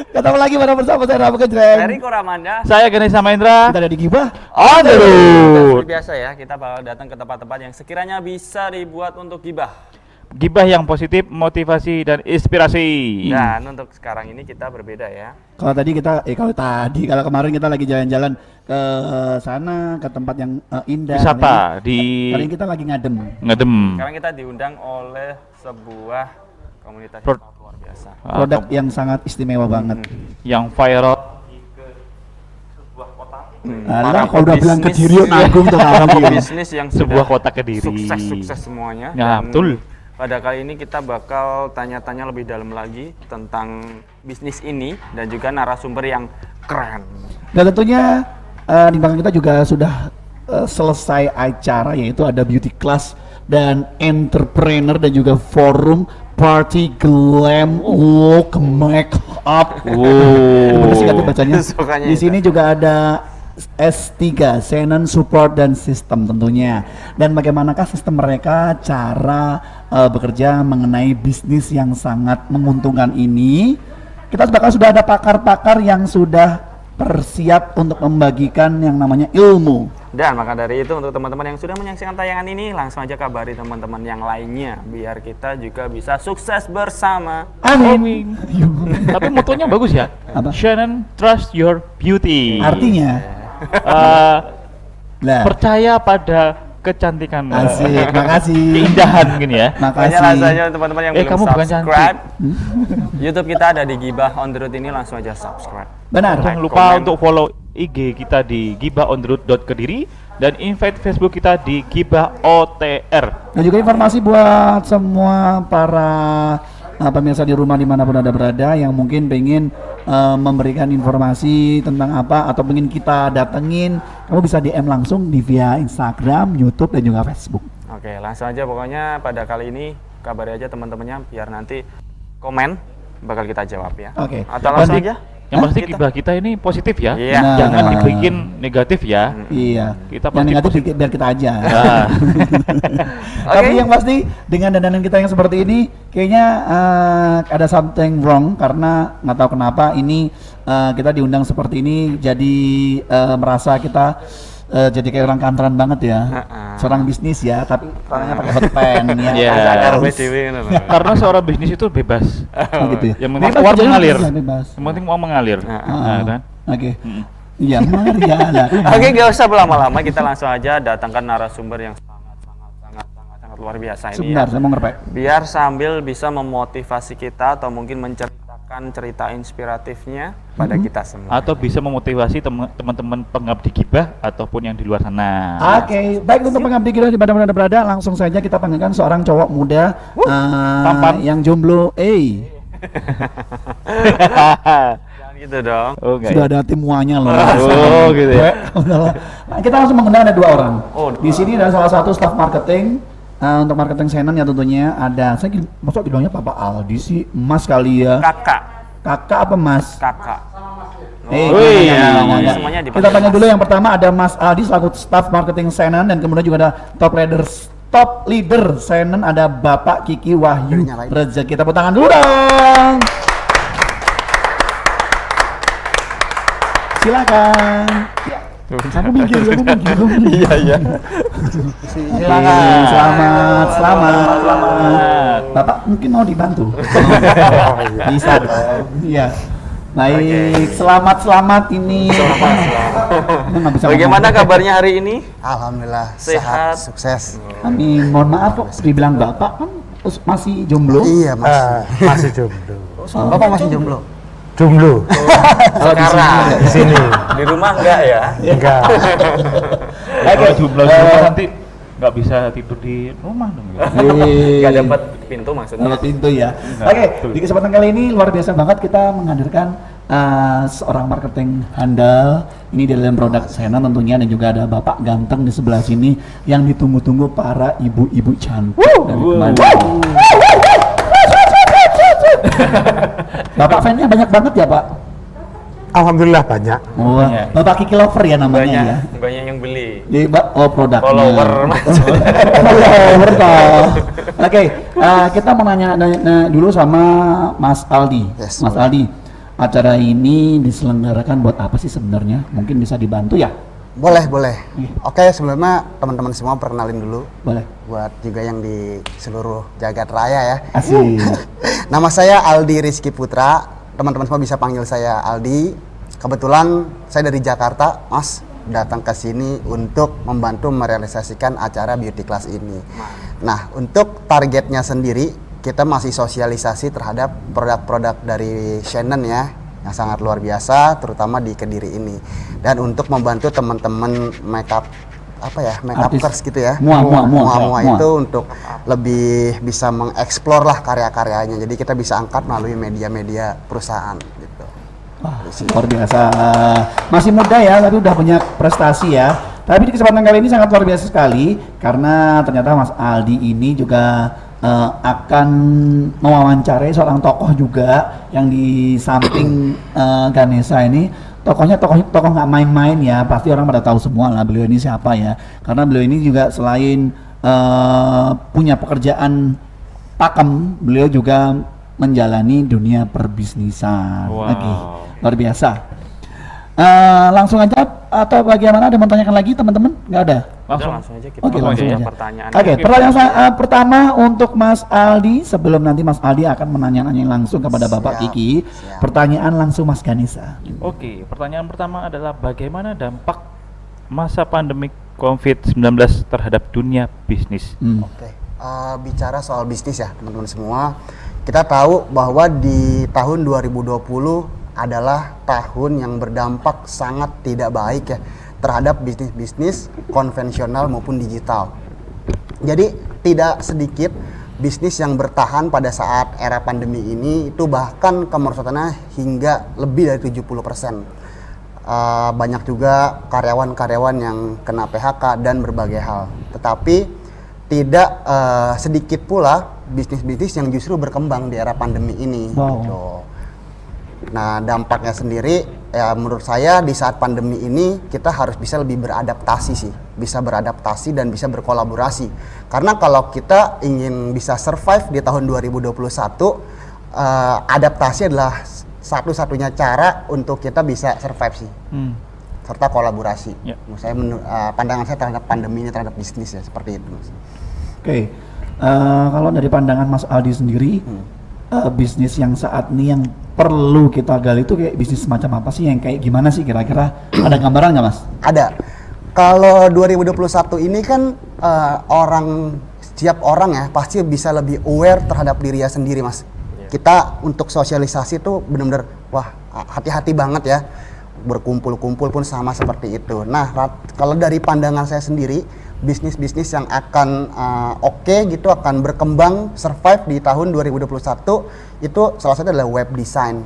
Ketemu lagi bersama saya Rama Kejreng. Dari Koramanda. Saya Ganesha Mahendra. Kita ada di Gibah On the road. Seperti biasa ya, kita bakal datang ke tempat-tempat yang sekiranya bisa dibuat untuk gibah. Gibah yang positif, motivasi dan inspirasi. Dan untuk sekarang ini kita berbeda ya. Kalau kemarin kita lagi jalan-jalan ke sana ke tempat yang indah. Wisata Kali ini kita lagi ngadem. Sekarang kita diundang oleh sebuah komunitas Pro- yang luar biasa. Produk yang sangat istimewa banget. Yang viral. Alah, kalau udah bilang pebisnis. Kediri nanggung tuh kamu. Bisnis yang Sebuah sudah kota Kediri. sukses semuanya. Ya, Dan betul. pada kali ini kita bakal tanya-tanya lebih dalam lagi tentang bisnis ini dan juga narasumber yang keren. Dan tentunya di belakang kita juga sudah selesai acara, yaitu ada beauty class dan entrepreneur dan juga forum party glam look make up. Bener sih katanya bacanya. Sukanya Di itu. sini juga ada S3 Shannon Support dan Sistem tentunya. Dan bagaimanakah sistem mereka cara bekerja mengenai bisnis yang sangat menguntungkan ini? Kita bakal sudah ada pakar-pakar yang sudah bersiap untuk membagikan yang namanya ilmu. Dan maka dari itu untuk teman-teman yang sudah menyaksikan tayangan ini langsung aja kabari teman-teman yang lainnya biar kita juga bisa sukses bersama. Amin. Tapi motonya bagus ya. Apa? Shannon, trust your beauty. Artinya, lah, Iya. Percaya pada kecantikanmu. asik, makasih. Keindahan mungkin ya. Makanya Makasih. rasanya teman-teman yang belum Kamu bukan subscribe YouTube kita ada di Gibah on the road ini langsung aja subscribe. Benar. Jangan lupa komen. untuk follow IG kita di gibahontheroad.kediri dan invite Facebook kita di Gibah OTR. Dan juga informasi buat semua para pemirsa di rumah dimanapun Anda berada yang mungkin pengen memberikan informasi tentang apa atau pengen kita datengin, kamu bisa DM langsung di via Instagram, YouTube dan juga Facebook. Oke, langsung aja pokoknya pada kali ini kabari aja teman-temannya biar nanti komen bakal kita jawab ya. Oke. Atau langsung Pasti- aja. Yang pasti Kita- gibah kita ini positif ya. Iya. Nah. Jangan dibikin negatif ya. Iya. Kita Yang pasti negatif positif. biar kita aja. Nah, Tapi Oke. yang pasti dengan dandanan kita yang seperti ini kayaknya ada something wrong karena nggak tahu kenapa ini kita diundang seperti ini jadi merasa kita jadi kayak orang kantoran banget ya. Seorang bisnis ya, tapi orangnya pakai hot pen ya. Iya. Ada Harus. RW dewe ngono lho. karena seorang bisnis itu bebas. Oh, gitu ya. Yang penting Bebas, uang jadi mengalir. bisa bebas. Yang penting uang mengalir. Nah, kan? Oke. Iya, mengalir ya. Lah. Oke, nggak usah berlama-lama, kita langsung aja datangkan narasumber yang sangat luar biasa ini Sebentar, ya. saya mau ngerpek. Biar sambil bisa memotivasi kita atau mungkin menceritakan cerita inspiratifnya pada kita semua. Atau bisa memotivasi teman-teman pengabdi gibah ataupun yang di luar sana. Oke, baik untuk pengabdi kita di mana Anda berada, langsung saja kita panggilkan seorang cowok muda Tampan. yang jomblo. Jangan gitu dong. Oh, enggak Sudah ya? ada tim muanya loh. Oh, gitu ya. Nah, kita langsung mengundang ada dua orang. Oh, Di sini ada salah satu staff marketing untuk marketing Shannon ya tentunya ada. Masuk bilangnya Papa Aldi sih, Mas kali ya. Kakak apa Mas? Kakak. Oh, iya, iya. Semuanya dipanggil Kita tanya Mas. dulu yang pertama ada Mas Aldi selaku staff marketing Shannon dan kemudian juga ada top leader Shannon ada Bapak Kiki Wahyu Rezeki. Kita tepuk tangan dulu dong. Silakan. Kamu minggir. Iya. Silakan. Selamat. Bapak mungkin mau dibantu. Bisa. Iya. Baik, selamat ini. Nggak bisa Bagaimana ngomong. kabarnya hari ini? Alhamdulillah Sehat. sehat, sukses. Amin. Mohon maaf kok dibilang Bapak kan masih jomblo. Iya mas. Masih jomblo. Bapak masih jomblo. Jomblo Sekarang di sini. di rumah enggak ya? Enggak. Kalau jumlah rumah nanti nggak bisa tidur di rumah dong ya. Enggak dapat pintu maksudnya. Lewat pintu ya. Oke, di kesempatan kali ini luar biasa banget kita menghadirkan seorang marketing handal ini di dalam produk Shannon tentunya dan juga ada Bapak ganteng di sebelah sini yang ditunggu-tunggu para ibu-ibu cantik dari kemana. Bapak fan-nya banyak banget ya Pak? Alhamdulillah banyak. Oh, Banyak. Bapak Kiki Lover ya namanya ya. Banyak yang beli. Jadi, produk Follower. follower toh. Oke, kita mau nanya dulu sama Mas Aldi. Yes, Mas Aldi, acara ini diselenggarakan buat apa sih sebenarnya? Mungkin bisa dibantu ya? Boleh, boleh. Iya. Oke, sebelumnya teman-teman semua perkenalin dulu Boleh. buat juga yang di seluruh jagat raya ya. Asik. Nama saya Aldi Rizky Putra. Teman-teman semua bisa panggil saya Aldi. Kebetulan saya dari Jakarta, Mas, datang ke sini untuk membantu merealisasikan acara beauty class ini. Nah, untuk targetnya sendiri, kita masih sosialisasi terhadap produk-produk dari Shannon ya, yang sangat luar biasa, terutama di Kediri ini. Dan untuk membantu teman-teman makeup makeupers gitu ya, Mua. itu untuk lebih bisa mengeksplor lah karya-karyanya. Jadi kita bisa angkat melalui media-media perusahaan gitu. Wah, luar biasa. Masih muda ya, tapi udah punya prestasi ya. Tapi di kesempatan kali ini sangat luar biasa sekali karena ternyata Mas Aldi ini juga akan mewawancarai seorang tokoh juga yang di samping Ganesha ini. Tokoh nggak main-main ya, pasti orang pada tahu semua lah beliau ini siapa ya. Karena beliau ini juga selain punya pekerjaan pakem, beliau juga menjalani dunia perbisnisan. Wow. Oke, luar biasa. Langsung aja atau bagaimana? Ada mau tanyakan lagi teman-teman? Nggak ada? Langsung aja kita Oke, langsung aja aja. pertanyaan. Oke, pertanyaan pertama untuk Mas Aldi. Sebelum nanti Mas Aldi akan menanya-nanya langsung kepada Bapak Siap, Kiki. siap. Pertanyaan langsung Mas Ganesha. Oke, pertanyaan pertama adalah bagaimana dampak masa pandemi COVID-19 terhadap dunia bisnis? Oke, bicara soal bisnis ya teman-teman semua, kita tahu bahwa di tahun 2020 adalah tahun yang berdampak sangat tidak baik ya terhadap bisnis-bisnis konvensional maupun digital. Jadi tidak sedikit bisnis yang bertahan pada saat era pandemi ini, itu bahkan kemerosotannya hingga lebih dari 70%. Banyak juga karyawan-karyawan yang kena PHK dan berbagai hal. Tetapi tidak sedikit pula bisnis-bisnis yang justru berkembang di era pandemi ini. Wow. Gitu. Nah, dampaknya sendiri ya menurut saya di saat pandemi ini kita harus bisa lebih beradaptasi sih, bisa beradaptasi dan bisa berkolaborasi. Karena kalau kita ingin bisa survive di tahun 2021, adaptasi adalah satu-satunya cara untuk kita bisa survive sih. Serta kolaborasi. Ya. Menurut saya pandangan saya terhadap pandemi ini, terhadap bisnis ya seperti itu. Oke, kalau dari pandangan Mas Aldi sendiri, bisnis yang saat ini yang perlu kita gali itu kayak bisnis semacam apa sih, yang kayak gimana sih kira-kira? Ada gambaran nggak Mas? Ada. Kalau 2021 ini kan setiap orang ya pasti bisa lebih aware terhadap dirinya sendiri, Mas. Kita untuk sosialisasi tuh benar-benar wah hati-hati banget ya. Berkumpul-kumpul pun sama seperti itu. Nah, kalau dari pandangan saya sendiri, bisnis-bisnis yang akan oke gitu, akan berkembang, survive di tahun 2021 itu salah satu adalah web design,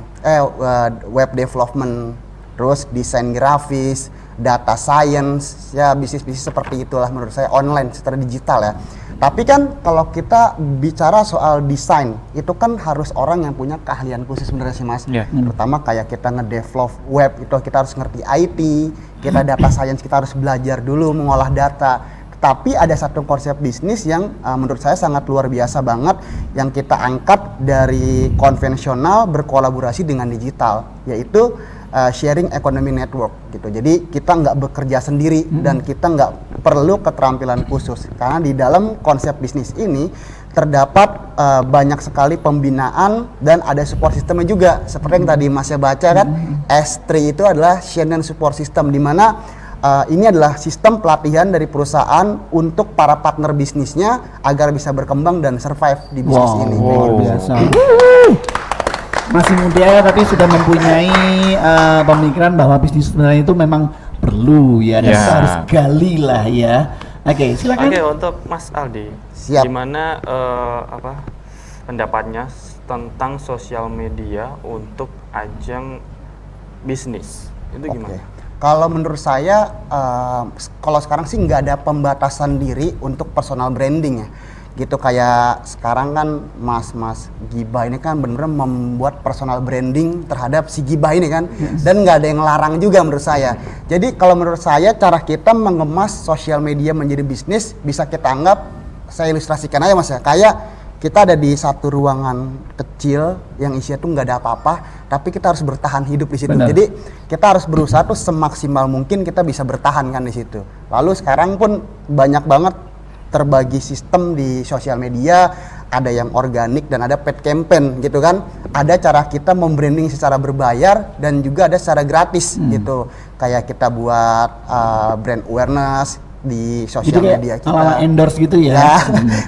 web development, terus desain grafis, data science, ya bisnis-bisnis seperti itulah menurut saya, online secara digital ya. Tapi kan kalau kita bicara soal desain, itu kan harus orang yang punya keahlian khusus sebenarnya sih Mas. Yeah. Terutama kayak kita ngedevelop web itu kita harus ngerti IT, kita data science kita harus belajar dulu mengolah data. Tapi ada satu konsep bisnis yang menurut saya sangat luar biasa banget yang kita angkat dari konvensional berkolaborasi dengan digital, yaitu sharing economy network gitu. Jadi kita nggak bekerja sendiri dan kita nggak perlu keterampilan khusus karena di dalam konsep bisnis ini terdapat banyak sekali pembinaan dan ada support sistemnya juga. Seperti yang tadi Mas ya baca kan, S3 itu adalah Shannon Support System, di mana ini adalah sistem pelatihan dari perusahaan untuk para partner bisnisnya agar bisa berkembang dan survive di bisnis ini. Luar biasa. Masih muda ya, tapi sudah mempunyai pemikiran bahwa bisnis sebenarnya itu memang perlu ya, dan Ya. kita harus gali lah ya. Oke, silakan. Oke, untuk Mas Aldi, Siap. gimana pendapatnya tentang sosial media untuk ajang bisnis? Itu gimana? Oke. Kalau menurut saya, kalau sekarang sih nggak ada pembatasan diri untuk personal branding ya. Gitu kayak sekarang kan Mas Gibah ini kan bener-bener membuat personal branding terhadap si Gibah ini kan. Dan nggak ada yang larang juga menurut saya. Jadi kalau menurut saya cara kita mengemas sosial media menjadi bisnis bisa kita anggap saya ilustrasikan aja Mas ya, kayak kita ada di satu ruangan kecil yang isinya tuh nggak ada apa-apa, tapi kita harus bertahan hidup di situ. Benar. Jadi kita harus berusaha tuh semaksimal mungkin kita bisa bertahan kan di situ. Lalu sekarang pun banyak banget terbagi sistem di sosial media, ada yang organik dan ada paid campaign gitu kan. Ada cara kita membranding secara berbayar dan juga ada secara gratis gitu. Kayak kita buat brand awareness di Jadi sosial kayak media kita. ala endorse gitu ya. Ya,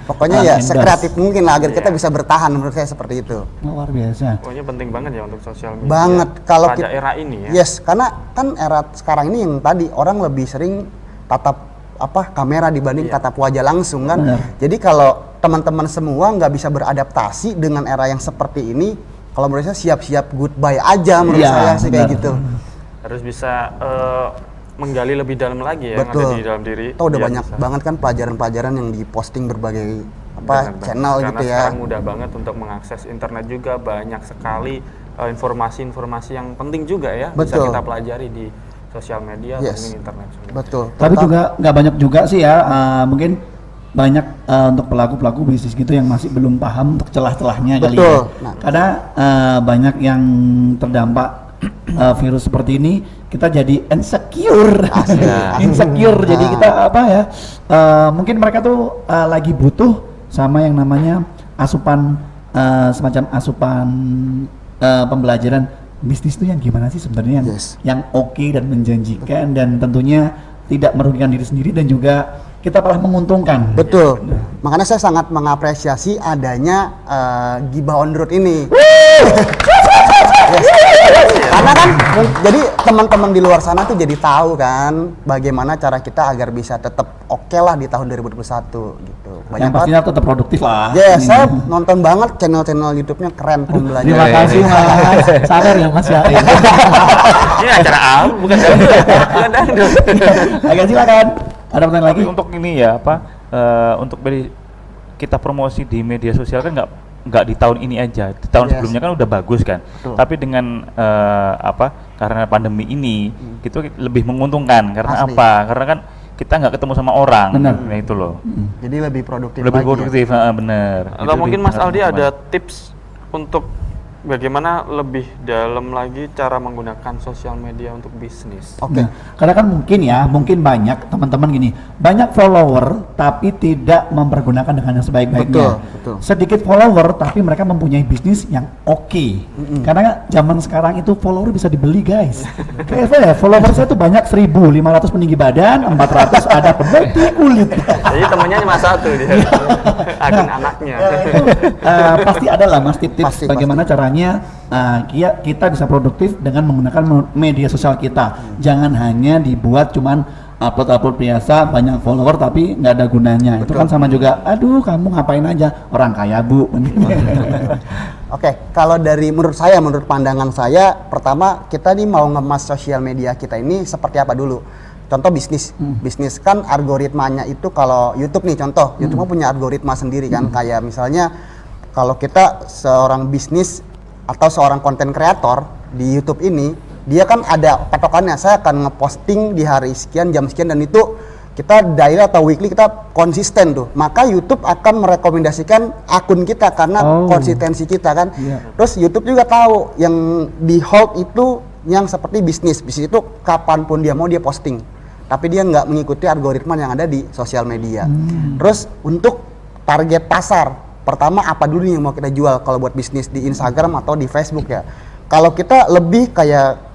pokoknya ya Endorse. sekreatif mungkin lah agar kita Iya. bisa bertahan, menurut saya seperti itu. Luar biasa. Pokoknya penting banget ya untuk sosial media. Banget kalau pada kita era ini ya. Yes, karena kan era sekarang ini yang tadi orang lebih sering tatap kamera dibanding Iya. tatap wajah langsung kan. Benar. Jadi kalau teman-teman semua nggak bisa beradaptasi dengan era yang seperti ini, kalau menurut saya siap-siap goodbye aja menurut Iya, saya sih kayak benar. gitu. Harus bisa menggali lebih dalam lagi ya yang ada Betul. di dalam diri. Kita udah biar banyak bisa. banget kan pelajaran-pelajaran yang diposting berbagai Benar, channel Karena gitu ya. sekarang mudah banget untuk mengakses internet juga, banyak sekali informasi-informasi yang penting juga ya bisa Betul. kita pelajari di sosial media atau Yes. mungkin internet semua. Betul. Tapi Terutama- juga nggak banyak juga sih ya, mungkin banyak untuk pelaku-pelaku bisnis gitu yang masih belum paham untuk celah-celahnya kali Betul. ya. Nah. Karena banyak yang terdampak virus seperti ini, kita jadi insecure, Asli, asli. insecure. Jadi Nah. kita apa ya? Mungkin mereka tuh lagi butuh sama yang namanya asupan semacam asupan pembelajaran bisnis itu yang gimana sih sebenarnya Yes. yang oke dan menjanjikan dan tentunya tidak merugikan diri sendiri dan juga kita malah menguntungkan. Betul. Makanya saya sangat mengapresiasi adanya Gibah on Road ini. Yes. Karena kan jadi teman-teman di luar sana tuh jadi tahu kan bagaimana cara kita agar bisa tetap oke lah di tahun 2021 gitu. Yang pastinya tetap produktif lah. Yes, Ini. saya nonton banget channel-channel YouTube-nya keren Terima pembelajaran. kasih Mas. Sabar ya Mas ya. Ini acara apa? Bukan dangdut. Bukan dangdut. Agak silakan. Ada pertanyaan lagi? Tapi untuk ini ya untuk kita promosi di media sosial kan nggak di tahun ini aja, di tahun Yes. sebelumnya kan udah bagus kan. Betul. Tapi dengan karena pandemi ini itu lebih menguntungkan karena Asli. apa? Karena kan kita nggak ketemu sama orang. Benar. Nah itu loh. Jadi lebih produktif Lebih lagi ya. produktif, bener. Atau Itu mungkin lebih Mas Aldi sangat ada tips untuk bagaimana lebih dalam lagi cara menggunakan sosial media untuk bisnis. Oke. Nah, karena kan mungkin banyak teman-teman gini, banyak follower tapi tidak mempergunakan dengan yang sebaik-baiknya. Betul. Sedikit follower tapi mereka mempunyai bisnis yang oke. Karena zaman sekarang itu follower bisa dibeli guys. Kayak saya, follower saya tuh banyak 1.500 peninggi badan, 400 ada pemutih kulit. Jadi temennya cuma satu dia. Akun anaknya. Itu pasti ada lah mas tips-tips Pasti, bagaimana caranya kita bisa produktif dengan menggunakan media sosial kita. Jangan hanya dibuat cuman upload biasa banyak follower tapi nggak ada gunanya. Itu kan sama juga, aduh kamu ngapain aja orang kaya bu. Oke, kalau menurut pandangan saya, pertama kita nih mau ngemas sosial media kita ini seperti apa dulu. Contoh bisnis, bisnis kan algoritmanya itu kalau YouTube nih contoh, YouTube kan punya algoritma sendiri kan, kayak misalnya kalau kita seorang bisnis atau seorang konten kreator di YouTube ini, dia kan ada patokannya, saya akan ngeposting di hari sekian, jam sekian dan itu kita daily atau weekly kita konsisten tuh, maka YouTube akan merekomendasikan akun kita karena Oh. konsistensi kita kan. Iya. Terus YouTube juga tahu yang di hold itu yang seperti bisnis itu kapanpun dia mau dia posting, tapi dia nggak mengikuti algoritma yang ada di sosial media. Terus untuk target pasar, pertama apa dulu yang mau kita jual kalau buat bisnis di Instagram atau di Facebook ya. Kalau kita lebih kayak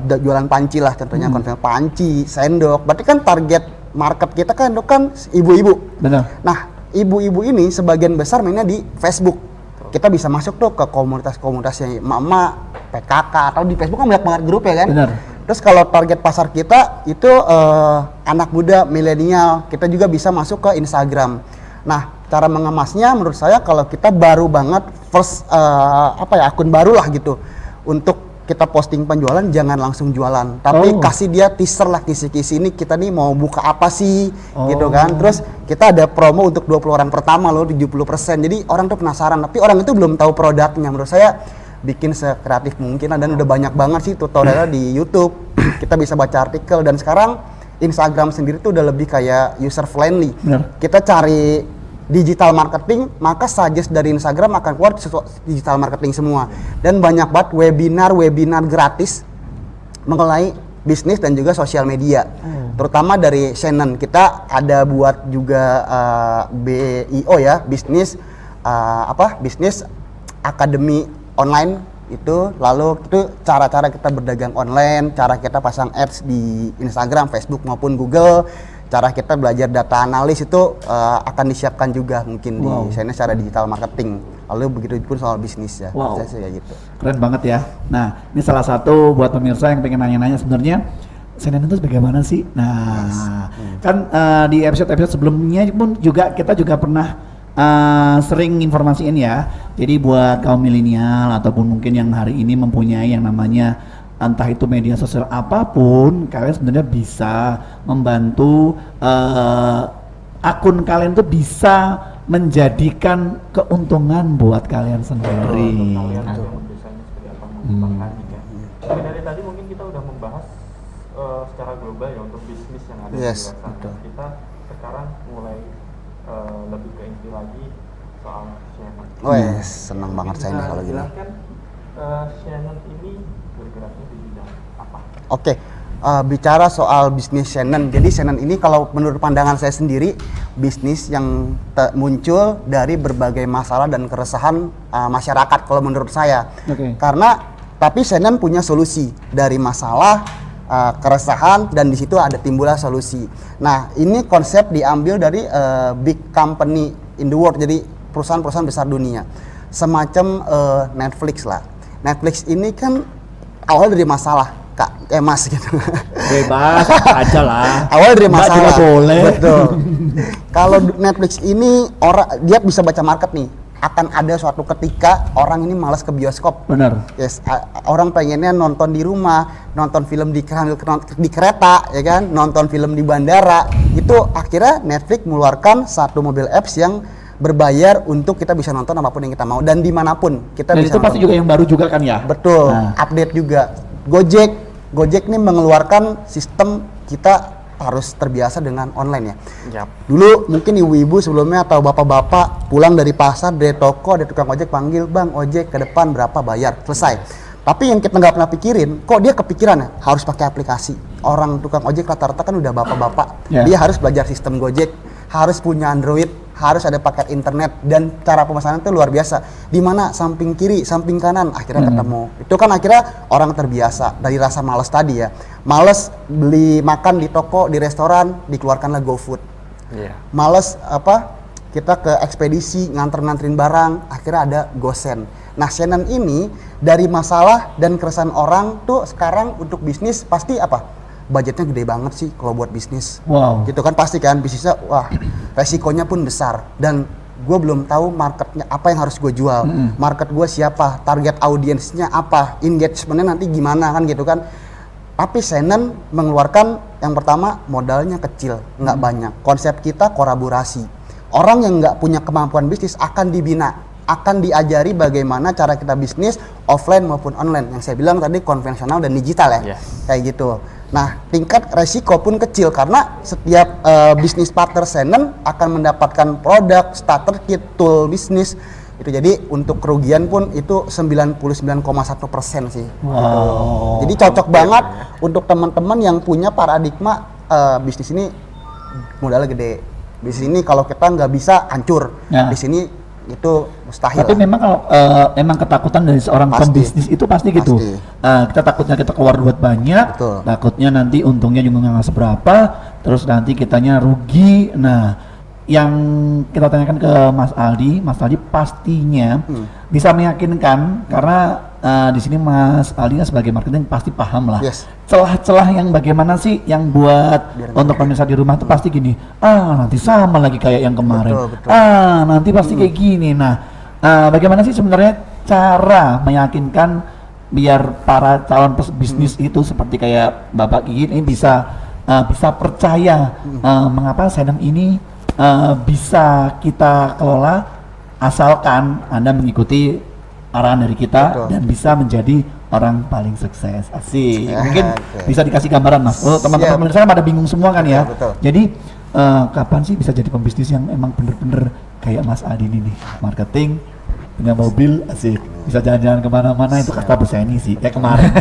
jualan panci lah contohnya, konvensi panci, sendok, berarti kan target market kita kan ibu-ibu. Benar. Nah, ibu-ibu ini sebagian besar mainnya di Facebook. Kita bisa masuk tuh ke komunitas-komunitas yang mama, PKK, atau di Facebook kan banyak banget grup ya kan. Benar. Terus kalau target pasar kita itu anak muda, milenial, kita juga bisa masuk ke Instagram. Nah, cara mengemasnya menurut saya kalau kita baru banget first akun baru lah gitu. Untuk kita posting penjualan jangan langsung jualan, tapi kasih dia teaser lah, kisi-kisi ini kita nih mau buka apa sih gitu kan. Terus kita ada promo untuk 20 orang pertama loh 70%. Jadi orang tuh penasaran, tapi orang itu belum tahu produknya. Menurut saya bikin sekreatif mungkin dan udah banyak banget sih tutorialnya di YouTube. Kita bisa baca artikel dan sekarang Instagram sendiri tuh udah lebih kayak user friendly. Benar. Kita cari digital marketing, maka suggest dari Instagram akan keluar digital marketing semua. Dan banyak banget webinar gratis mengenai bisnis dan juga sosial media. Terutama dari Shannon, kita ada buat juga BIO ya, bisnis bisnis akademi online itu. Lalu itu cara-cara kita berdagang online, cara kita pasang ads di Instagram, Facebook maupun Google, cara kita belajar data analis itu akan disiapkan juga mungkin di Shannon secara digital marketing. Lalu begitu pun soal bisnis ya. Saya sih kayak gitu. Keren banget ya. Nah, ini salah satu buat pemirsa yang pengen nanya-nanya sebenarnya Shannon itu bagaimana sih? Nah, kan di episode-episode sebelumnya pun kita juga pernah sering informasiin ya. Jadi buat kaum milenial ataupun mungkin yang hari ini mempunyai yang namanya entah itu media sosial apapun, kalian sebenarnya bisa membantu akun kalian tuh bisa menjadikan keuntungan buat kalian sendiri. Tapi dari tadi mungkin kita udah membahas secara global ya untuk bisnis yang ada di luar sana. Kita sekarang mulai lebih ke inti lagi soal Shannon. Senang banget saya nih kalau gini. Kan Shannon ini bergeraknya di bidang apa? Oke, bicara soal bisnis Shannon. Jadi Shannon ini kalau menurut pandangan saya sendiri, bisnis yang muncul dari berbagai masalah dan keresahan masyarakat kalau menurut saya. Tapi Shannon punya solusi dari masalah, keresahan, dan di situ ada timbullah solusi. Nah, ini konsep diambil dari big company in the world, jadi perusahaan-perusahaan besar dunia, semacam Netflix lah. Netflix ini kan awal dari masalah, Mas gitu. Bebas aja lah. Awal dari masalah. Juga boleh. Betul. Kalau Netflix ini dia bisa baca market nih. Akan ada suatu ketika orang ini malas ke bioskop. Benar. Yes, orang pengennya nonton di rumah, nonton film di kereta, ya kan, nonton film di bandara. Itu akhirnya Netflix mengeluarkan satu mobile apps yang berbayar untuk kita bisa nonton apapun yang kita mau dan dimanapun kita Dan bisa. itu pasti nonton. juga yang baru juga kan ya? Betul. Update juga. Gojek nih mengeluarkan sistem kita harus terbiasa dengan online ya. Dulu mungkin ibu-ibu sebelumnya atau bapak-bapak pulang dari pasar, dari toko, ada tukang ojek panggil, "Bang, ojek ke depan berapa, bayar." Selesai. Tapi yang kita nggak pernah pikirin, kok dia kepikiran ya harus pakai aplikasi. Orang tukang ojek rata-rata kan udah bapak-bapak. Dia harus belajar sistem Gojek, harus punya Android, harus ada paket internet, dan cara pemesanan itu luar biasa. Di mana samping kiri, samping kanan, akhirnya ketemu. Itu kan akhirnya orang terbiasa dari rasa malas tadi ya. Males beli makan di toko, di restoran, dikeluarkanlah GoFood. Males kita ke ekspedisi nganterin barang, akhirnya ada GoSend. Nah, Shannon ini dari masalah dan keresahan orang tuh sekarang untuk bisnis pasti budgetnya gede banget sih kalau buat bisnis. Gitu kan pasti kan bisnisnya resikonya pun besar dan gue belum tahu marketnya apa yang harus gue jual, market gue siapa, target audiensnya apa, engagementnya nanti gimana kan gitu kan. Tapi Shannon mengeluarkan yang pertama modalnya kecil, nggak banyak. Konsep kita kolaborasi. Orang yang nggak punya kemampuan bisnis akan dibina, akan diajari bagaimana cara kita bisnis offline maupun online. Yang saya bilang tadi konvensional dan digital ya, kayak gitu. Nah, tingkat resiko pun kecil karena setiap bisnis partner Shannon akan mendapatkan produk, starter kit, tool bisnis. Itu jadi untuk kerugian pun itu 99,1% sih. Jadi cocok banget untuk teman-teman yang punya paradigma bisnis ini modalnya gede. Bisnis ini kalau kita nggak bisa hancur. Di sini itu mustahil. Tapi memang kalau emang ketakutan dari seorang pembisnis itu pasti gitu. Kita takutnya kita keluar duit banyak, takutnya nanti untungnya juga nggak seberapa, terus nanti kitanya rugi. Nah, yang kita tanyakan ke Mas Aldi pastinya bisa meyakinkan karena di sini Mas Aldi sebagai marketing pasti paham lah. Celah-celah yang bagaimana sih yang buat untuk pemirsa di rumah itu pasti gini, nanti sama lagi kayak yang kemarin, nanti pasti kayak gini. Nah, bagaimana sih sebenarnya cara meyakinkan biar para calon bisnis itu seperti kayak Bapak Gigi ini bisa percaya mengapa Shannon ini bisa kita kelola asalkan Anda mengikuti arahan dari kita dan bisa menjadi orang paling sukses. Asik. Mungkin bisa dikasih gambaran Mas. Teman-teman pemirsa pada bingung semua kan ya. Jadi kapan sih bisa jadi pembisnis yang emang bener-bener kayak Mas Adi ini nih, marketing, punya mobil, asik, bisa jalan-jalan kemana-mana, itu kata Buseni sih, kayak kemarin.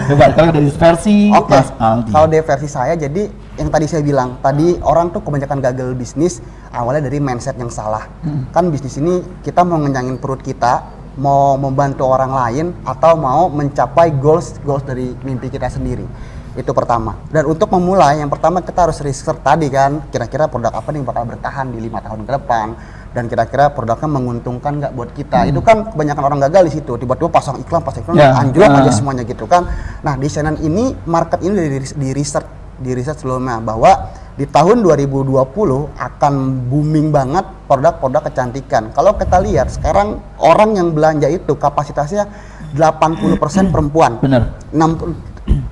Coba kalau dari versi Oke, Mas Aldi. kalau dari versi saya, jadi yang tadi saya bilang, tadi orang tuh kebanyakan gagal bisnis awalnya dari mindset yang salah. Kan bisnis ini kita mau ngenyangin perut kita, mau membantu orang lain, atau mau mencapai goals dari mimpi kita sendiri. Itu pertama. Dan untuk memulai, yang pertama kita harus research tadi kan, kira-kira produk apa nih yang bakal bertahan di 5 tahun ke depan, dan kira-kira produknya menguntungkan nggak buat kita. Itu kan kebanyakan orang gagal di situ, tiba-tiba pasang iklan anjlok aja semuanya gitu kan. Nah, di CNN ini, market ini di research sebelumnya bahwa di tahun 2020 akan booming banget produk-produk kecantikan. Kalau kita lihat sekarang orang yang belanja itu kapasitasnya 80% perempuan. Bener.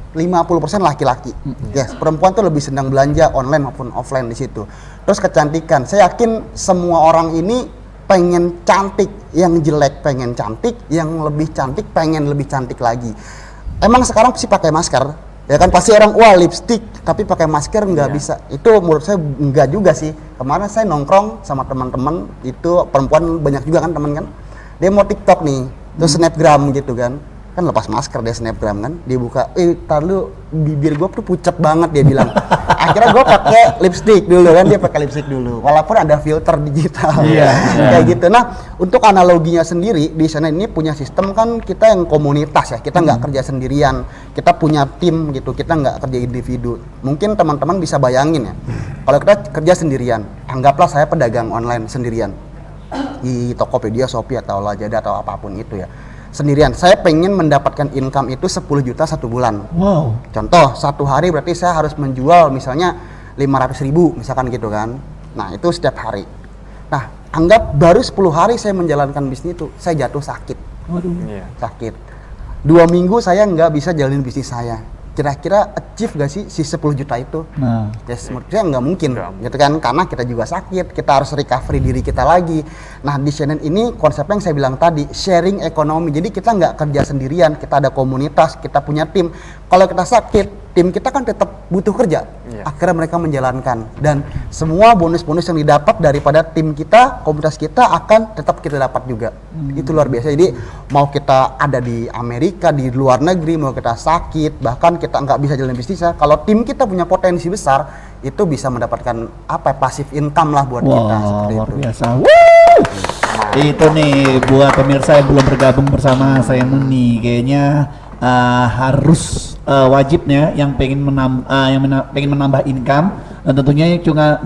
50% laki-laki. Yes, perempuan tuh lebih senang belanja online maupun offline di situ. Terus kecantikan, saya yakin semua orang ini pengen cantik, yang jelek pengen cantik, yang lebih cantik pengen lebih cantik lagi. Emang sekarang sih pakai masker, ya kan pasti orang wah lipstick, tapi pakai masker nggak bisa. Itu menurut saya nggak juga sih. Kemarin saya nongkrong sama teman-teman, itu perempuan banyak juga kan teman kan. Dia mau TikTok nih, terus snapgram gitu kan lepas masker dia snapgram kan, dia buka, tar lu bibir gue tuh pucat banget dia bilang. Akhirnya gue pakai lipstick dulu kan, dia pakai lipstick dulu, walaupun ada filter digital, kayak gitu. Nah, untuk analoginya sendiri di sana ini punya sistem kan kita yang komunitas ya, kita nggak kerja sendirian, kita punya tim gitu, kita nggak kerja individu. Mungkin teman-teman bisa bayangin ya, kalau kita kerja sendirian, anggaplah saya pedagang online sendirian di Tokopedia, Shopee atau Lazada atau apapun itu ya. Sendirian, saya pengen mendapatkan income itu 10 juta satu bulan. Wow. Contoh, satu hari berarti saya harus menjual misalnya 500.000 misalkan gitu kan. Nah, itu setiap hari. Nah, anggap baru 10 hari saya menjalankan bisnis itu, saya jatuh sakit. Waduh. Sakit. 2 minggu saya nggak bisa jalanin bisnis saya. Kira-kira achieve gak sih si 10 juta itu? Nah, Yes, menurut saya nggak mungkin, gitu kan? Karena kita juga sakit, kita harus recovery diri kita lagi. Nah, di CNN ini konsepnya yang saya bilang tadi, sharing ekonomi. Jadi kita nggak kerja sendirian, kita ada komunitas, kita punya tim. Kalau kita sakit, tim kita kan tetap butuh kerja. Akhirnya mereka menjalankan. Dan semua bonus-bonus yang didapat daripada tim kita, komunitas kita akan tetap kita dapat juga. Itu luar biasa. Jadi mau kita ada di Amerika, di luar negeri, mau kita sakit, bahkan kita nggak bisa jalan bisnisnya, kalau tim kita punya potensi besar, itu bisa mendapatkan passive income lah buat kita. Seperti luar itu. biasa. Itu nih buat pemirsa yang belum bergabung bersama saya nih, kayaknya harus wajibnya yang pengen pengen menambah income, dan tentunya juga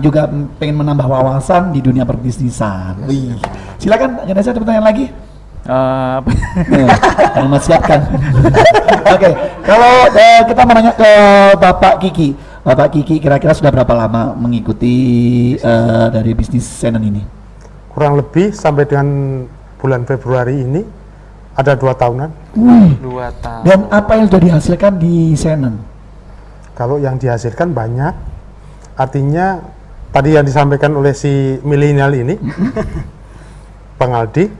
pengen menambah wawasan di dunia perbisnisan. Wih, silakan ada satu pertanyaan lagi. Yang siapkan. Oke, kalau kita menanya ke Bapak Kiki, kira-kira sudah berapa lama mengikuti dari bisnis CNN ini? Kurang lebih sampai dengan bulan Februari ini ada 2 tahunan. 2 tahun. Dan apa yang sudah dihasilkan di CNN? Kalau yang dihasilkan banyak, artinya tadi yang disampaikan oleh si milenial ini, Bang Aldi,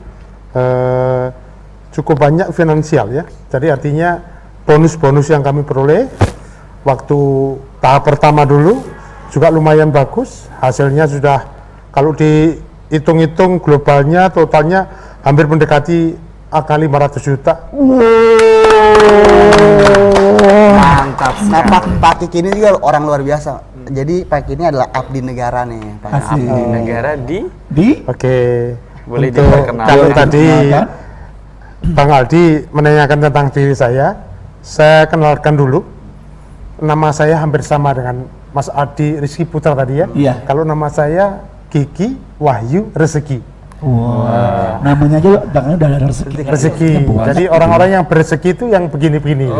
cukup banyak finansial ya. Jadi artinya bonus-bonus yang kami peroleh waktu tahap pertama dulu juga lumayan bagus. Hasilnya sudah kalau dihitung-hitung globalnya totalnya hampir mendekati angka 500 juta. Mantap. Nah, Pak Kiki ini juga orang luar biasa. Jadi Pak Kiki ini adalah abdi negara nih. Asik. Di negara di Oke. Boleh Untuk diperkenalkan. kalau tadi Diperkenalkan. Bang Aldi menanyakan tentang diri saya kenalkan dulu. Nama saya hampir sama dengan Mas Aldi Rizky Putra tadi ya. Iya. Kalau nama saya Kiki Wahyu Rezeki. Wah, namanya aja belakangnya udah ada rezeki. Rezeki. Buat. Jadi orang-orang yang berzeki itu yang begini-begini.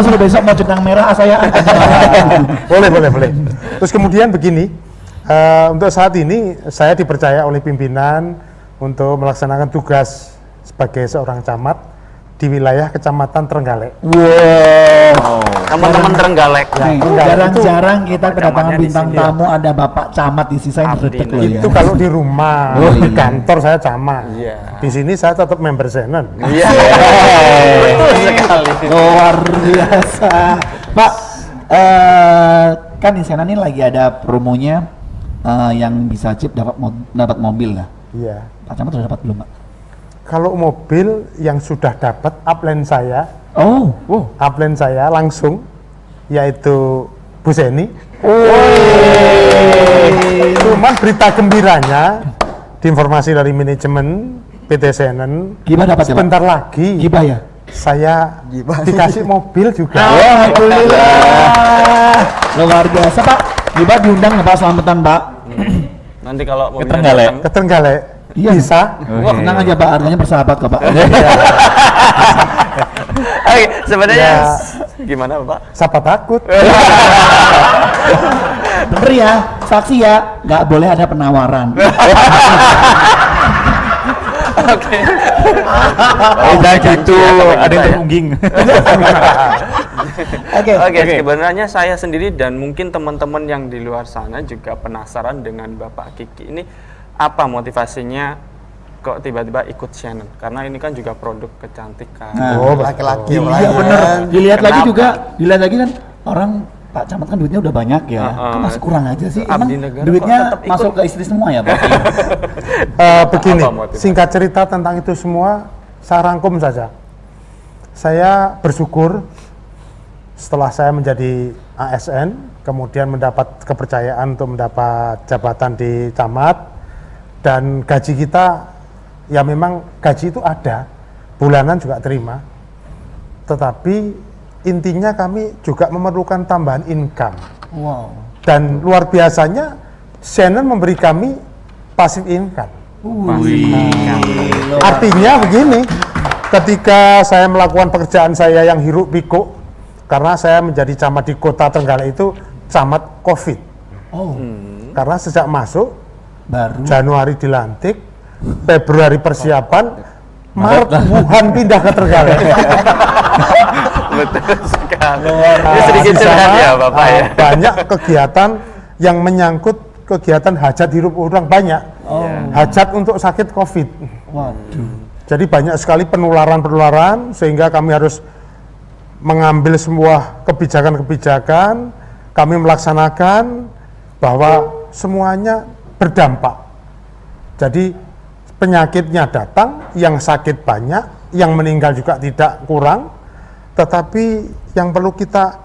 Seru besok mau jenang merah saya. Boleh. Terus kemudian begini, untuk saat ini saya dipercaya oleh pimpinan untuk melaksanakan tugas sebagai seorang camat di wilayah Kecamatan Trenggalek. Wow. Teman-teman Trenggalek. Nih, Trenggalek jarang-jarang kita kedatangan Camatnya di bintang sini. tamu ada Bapak Camat di sini, saya Abdi ngedek nih. loh ya. Itu kalau di rumah, Oh, di iya. kantor saya camat. Iya. Di sini saya tetap member CNN. Iya. Betul sekali. Luar biasa. Pak, kan di sana nih lagi ada promonya yang bisa chip dapat mobil lah. Iya. Pak Camat sudah dapat belum, Pak? Kalau mobil yang sudah dapat upline saya, Oh, upline saya langsung, yaitu Bu Seni. Cuman berita gembiranya, diinformasi dari manajemen PT Senen, gimana dapat ya, Pak? sebentar lagi Gibah ya? saya Gibah. dikasih mobil juga. Alhamdulillah. Luar biasa, Pak. Gibah diundang ya, Pak, selamatan, Pak. Nanti kalau mobilnya Trenggalek. datang, Ke Trenggalek, Iya. bisa. Wah, tenang aja, Pak, harganya bersahabat kok, Pak. Oke, sebenarnya Ya. gimana Pak? Siapa takut? Bener ya, saksi ya, nggak boleh ada penawaran. Oke. Udah gitu, ada yang terungging. Oke. Oke, sebenarnya saya sendiri dan mungkin teman-teman yang di luar sana juga penasaran dengan Bapak Kiki ini, apa motivasinya kok tiba-tiba ikut Shannon? Karena ini kan juga produk kecantikan. Nah, Oh, Laki-laki betul. Iya bener. Dilihat lagi Kenapa? juga, dilihat lagi kan orang Pak Camat kan duitnya udah banyak ya, kan masih kurang aja sih. Emang Abdi negara duitnya kok tetap ikut? masuk ke istri semua ya, Pak? Begini, Apa motivasi? singkat cerita tentang itu semua, saya rangkum saja. Saya bersyukur setelah saya menjadi ASN, kemudian mendapat kepercayaan untuk mendapat jabatan di camat, dan gaji kita, ya memang gaji itu ada, bulanan juga terima, tetapi intinya kami juga memerlukan tambahan income. Wow. Dan luar biasanya, Shannon memberi kami passive income. Artinya begini, ketika saya melakukan pekerjaan saya yang hiruk pikuk, karena saya menjadi camat di kota Trenggalek itu camat COVID. Oh, Karena sejak masuk, baru. Januari dilantik, Februari persiapan, Maret Wuhan pindah ke Trenggalek. Betul sekali. Nah, Ini sedikit di curhat sana, ya Bapak ya. banyak kegiatan yang menyangkut kegiatan hajat hirup orang banyak. Hajat untuk sakit COVID. Waduh. Jadi banyak sekali penularan-penularan sehingga kami harus mengambil semua kebijakan-kebijakan, kami melaksanakan bahwa semuanya berdampak. Jadi penyakitnya datang, yang sakit banyak, yang meninggal juga tidak kurang, tetapi yang perlu kita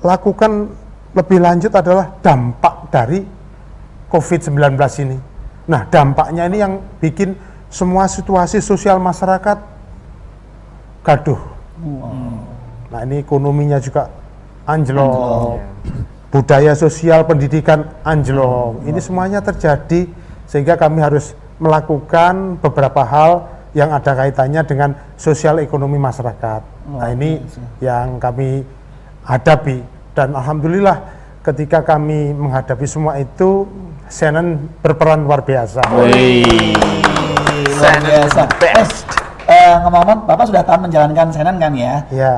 lakukan lebih lanjut adalah dampak dari COVID-19 ini. Nah, dampaknya ini yang bikin semua situasi sosial masyarakat gaduh. Nah, ini ekonominya juga anjlok, budaya sosial pendidikan anjlok. Ini semuanya terjadi sehingga kami harus melakukan beberapa hal yang ada kaitannya dengan sosial ekonomi masyarakat. Nah, ini yang kami hadapi, dan alhamdulillah ketika kami menghadapi semua itu, Shannon berperan luar biasa. Luar biasa. Best. Ngomong-ngomong, Bapak sudah tahun menjalankan Shannon kan ya? Iya.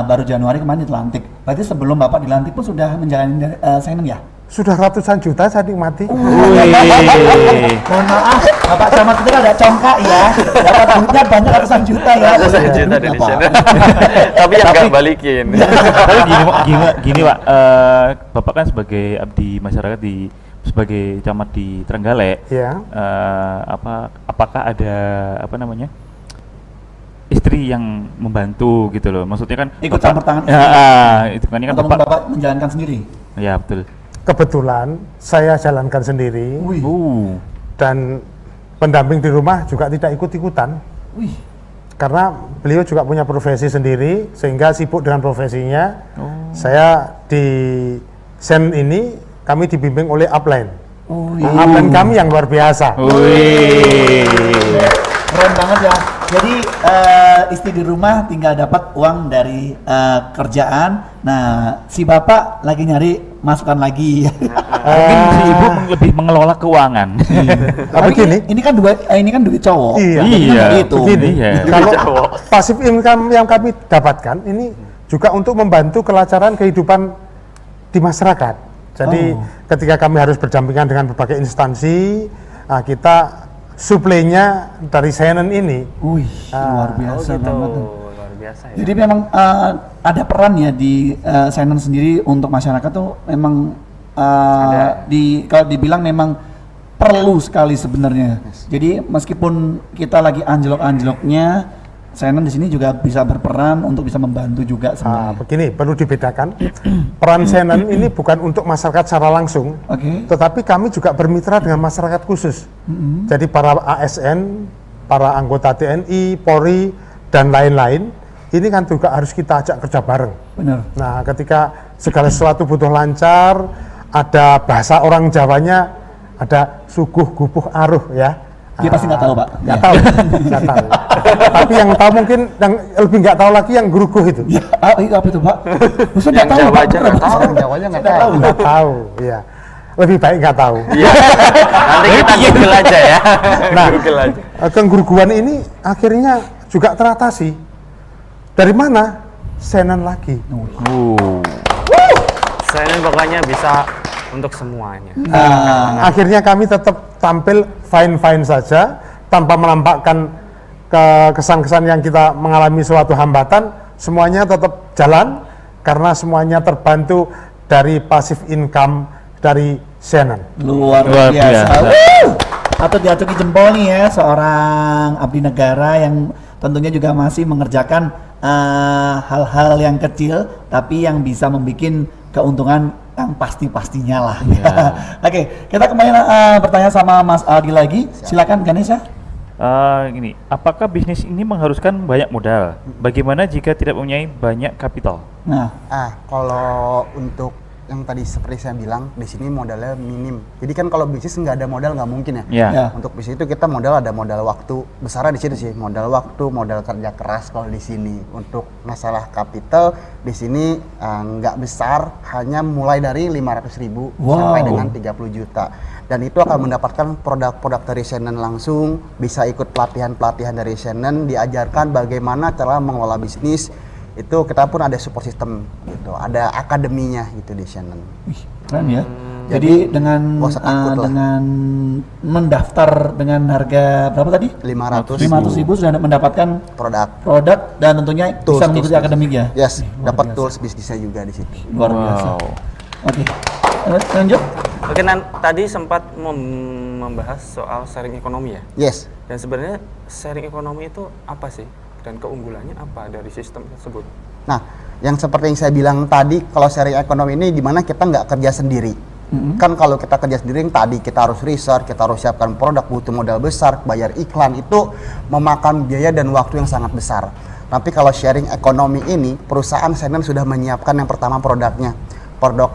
Baru Januari kemarin dilantik. Berarti sebelum Bapak dilantik pun sudah menjalani Shannon ya? Sudah ratusan juta saya nikmati. Mohon maaf, Bapak Camat itu kan ada congkak ya. Dapat duitnya banyak ratusan juta ya. Ratusan juta dari Bapak. Shannon. Tapi yang nggak balikin. Tapi gini Pak, Bapak kan sebagai abdi masyarakat sebagai camat di Trenggalek, Ya. apakah ada istri yang membantu gitu loh? Maksudnya kan Ikut Bapak- campur tangan Ya, itu kan ini kan Atau Bapak. Bapak menjalankan sendiri? Ya betul. Kebetulan saya jalankan sendiri, Wih. dan pendamping di rumah juga tidak ikut-ikutan. Wih. Karena beliau juga punya profesi sendiri sehingga sibuk dengan profesinya. Saya di Sen ini kami dibimbing oleh upline. Nah, upline kami yang luar biasa. Keren banget ya. Jadi istri di rumah tinggal dapat uang dari kerjaan. Nah, si bapak lagi nyari masukan lagi. Mungkin si ibu lebih mengelola keuangan. Tapi gini, ini kan duit cowok. Iya. Jadi kan Iya, nggak gitu. begini, Iya. kalau pasif income yang kami dapatkan ini juga untuk membantu kelancaran kehidupan di masyarakat. Jadi ketika kami harus berdampingan dengan berbagai instansi, kita suplainya dari Shannon ini. Wih, luar biasa gitu. banget. Luar biasa biasa ya. Jadi memang ada peran ya di Senen sendiri untuk masyarakat tuh memang kalau dibilang memang perlu sekali sebenarnya. Jadi meskipun kita lagi anjlok-anjloknya, Senen di sini juga bisa berperan untuk bisa membantu juga sebenarnya. Begini, perlu dibedakan. Peran Senen ini bukan untuk masyarakat secara langsung, Oke. tetapi kami juga bermitra dengan masyarakat khusus. Jadi para ASN, para anggota TNI, Polri, dan lain-lain, ini kan juga harus kita ajak kerja bareng. Benar. Nah, ketika segala sesuatu butuh lancar, ada bahasa orang Jawanya, ada suguh gupuh aruh ya. Dia pasti nggak tahu, Pak. Nggak Ya. tahu, nggak tahu. Tapi yang tahu mungkin, yang lebih nggak tahu lagi yang gurukuh itu. Ya, itu apa itu, Pak? Maksudnya Yang nggak tahu, Jawa Pak. aja nggak tahu. Orang Jawanya nggak Nggak tahu. Nggak tahu, ya. Lebih baik nggak tahu. Iya. Nanti kita Google aja ya. Nah, Google aja. kengguruan ini akhirnya juga teratasi. Dari mana? Senen lagi. Saya ini pokoknya bisa untuk semuanya. Akhirnya kami tetap tampil fine-fine saja, tanpa menampakkan kesan-kesan yang kita mengalami suatu hambatan, semuanya tetap jalan, karena semuanya terbantu dari passive income dari Senen. Luar Luar biasa. biasa. Patut diacungi jempol nih ya seorang abdi negara yang tentunya juga masih mengerjakan hal-hal yang kecil tapi yang bisa membuat keuntungan yang pasti-pastinya lah. Oke, kita kembali bertanya sama Mas Aldi lagi. Silakan Ganesha. Gini, apakah bisnis ini mengharuskan banyak modal? Bagaimana jika tidak mempunyai banyak kapital? Nah, Kalau untuk yang tadi seperti saya bilang, di sini modalnya minim. Jadi kan kalau bisnis nggak ada modal nggak mungkin ya. Ya. Ya. Untuk bisnis itu kita ada modal waktu. Besarnya di situ sih, modal waktu, modal kerja keras kalau di sini. Untuk masalah kapital di sini nggak besar, hanya mulai dari 500.000 sampai dengan 30 juta. Dan itu akan mendapatkan produk-produk dari Senen langsung, bisa ikut pelatihan-pelatihan dari Senen, diajarkan bagaimana cara mengelola bisnis. Itu kita pun ada support system gitu, ada akademinya gitu di Senen. wih, keren ya. Jadi dengan nggak usah takut lah. dengan mendaftar dengan harga berapa tadi? 500.000 500.000 sudah mendapatkan produk dan tentunya bisa mengikuti akademik ya. Yes, Luar dapat biasa. tools bisnisnya juga di situ. Luar biasa. Wow. Oke. Lanjut. Oke, tadi sempat membahas soal sharing ekonomi ya. Yes. Dan sebenarnya sharing ekonomi itu apa sih? Dan keunggulannya apa dari sistem tersebut? Nah, yang seperti yang saya bilang tadi, kalau sharing ekonomi ini dimana kita nggak kerja sendiri. Kan kalau kita kerja sendiri yang tadi kita harus research, kita harus siapkan produk, butuh modal besar, bayar iklan, itu memakan biaya dan waktu yang sangat besar. Tapi kalau sharing ekonomi ini, perusahaan Senen sudah menyiapkan yang pertama produknya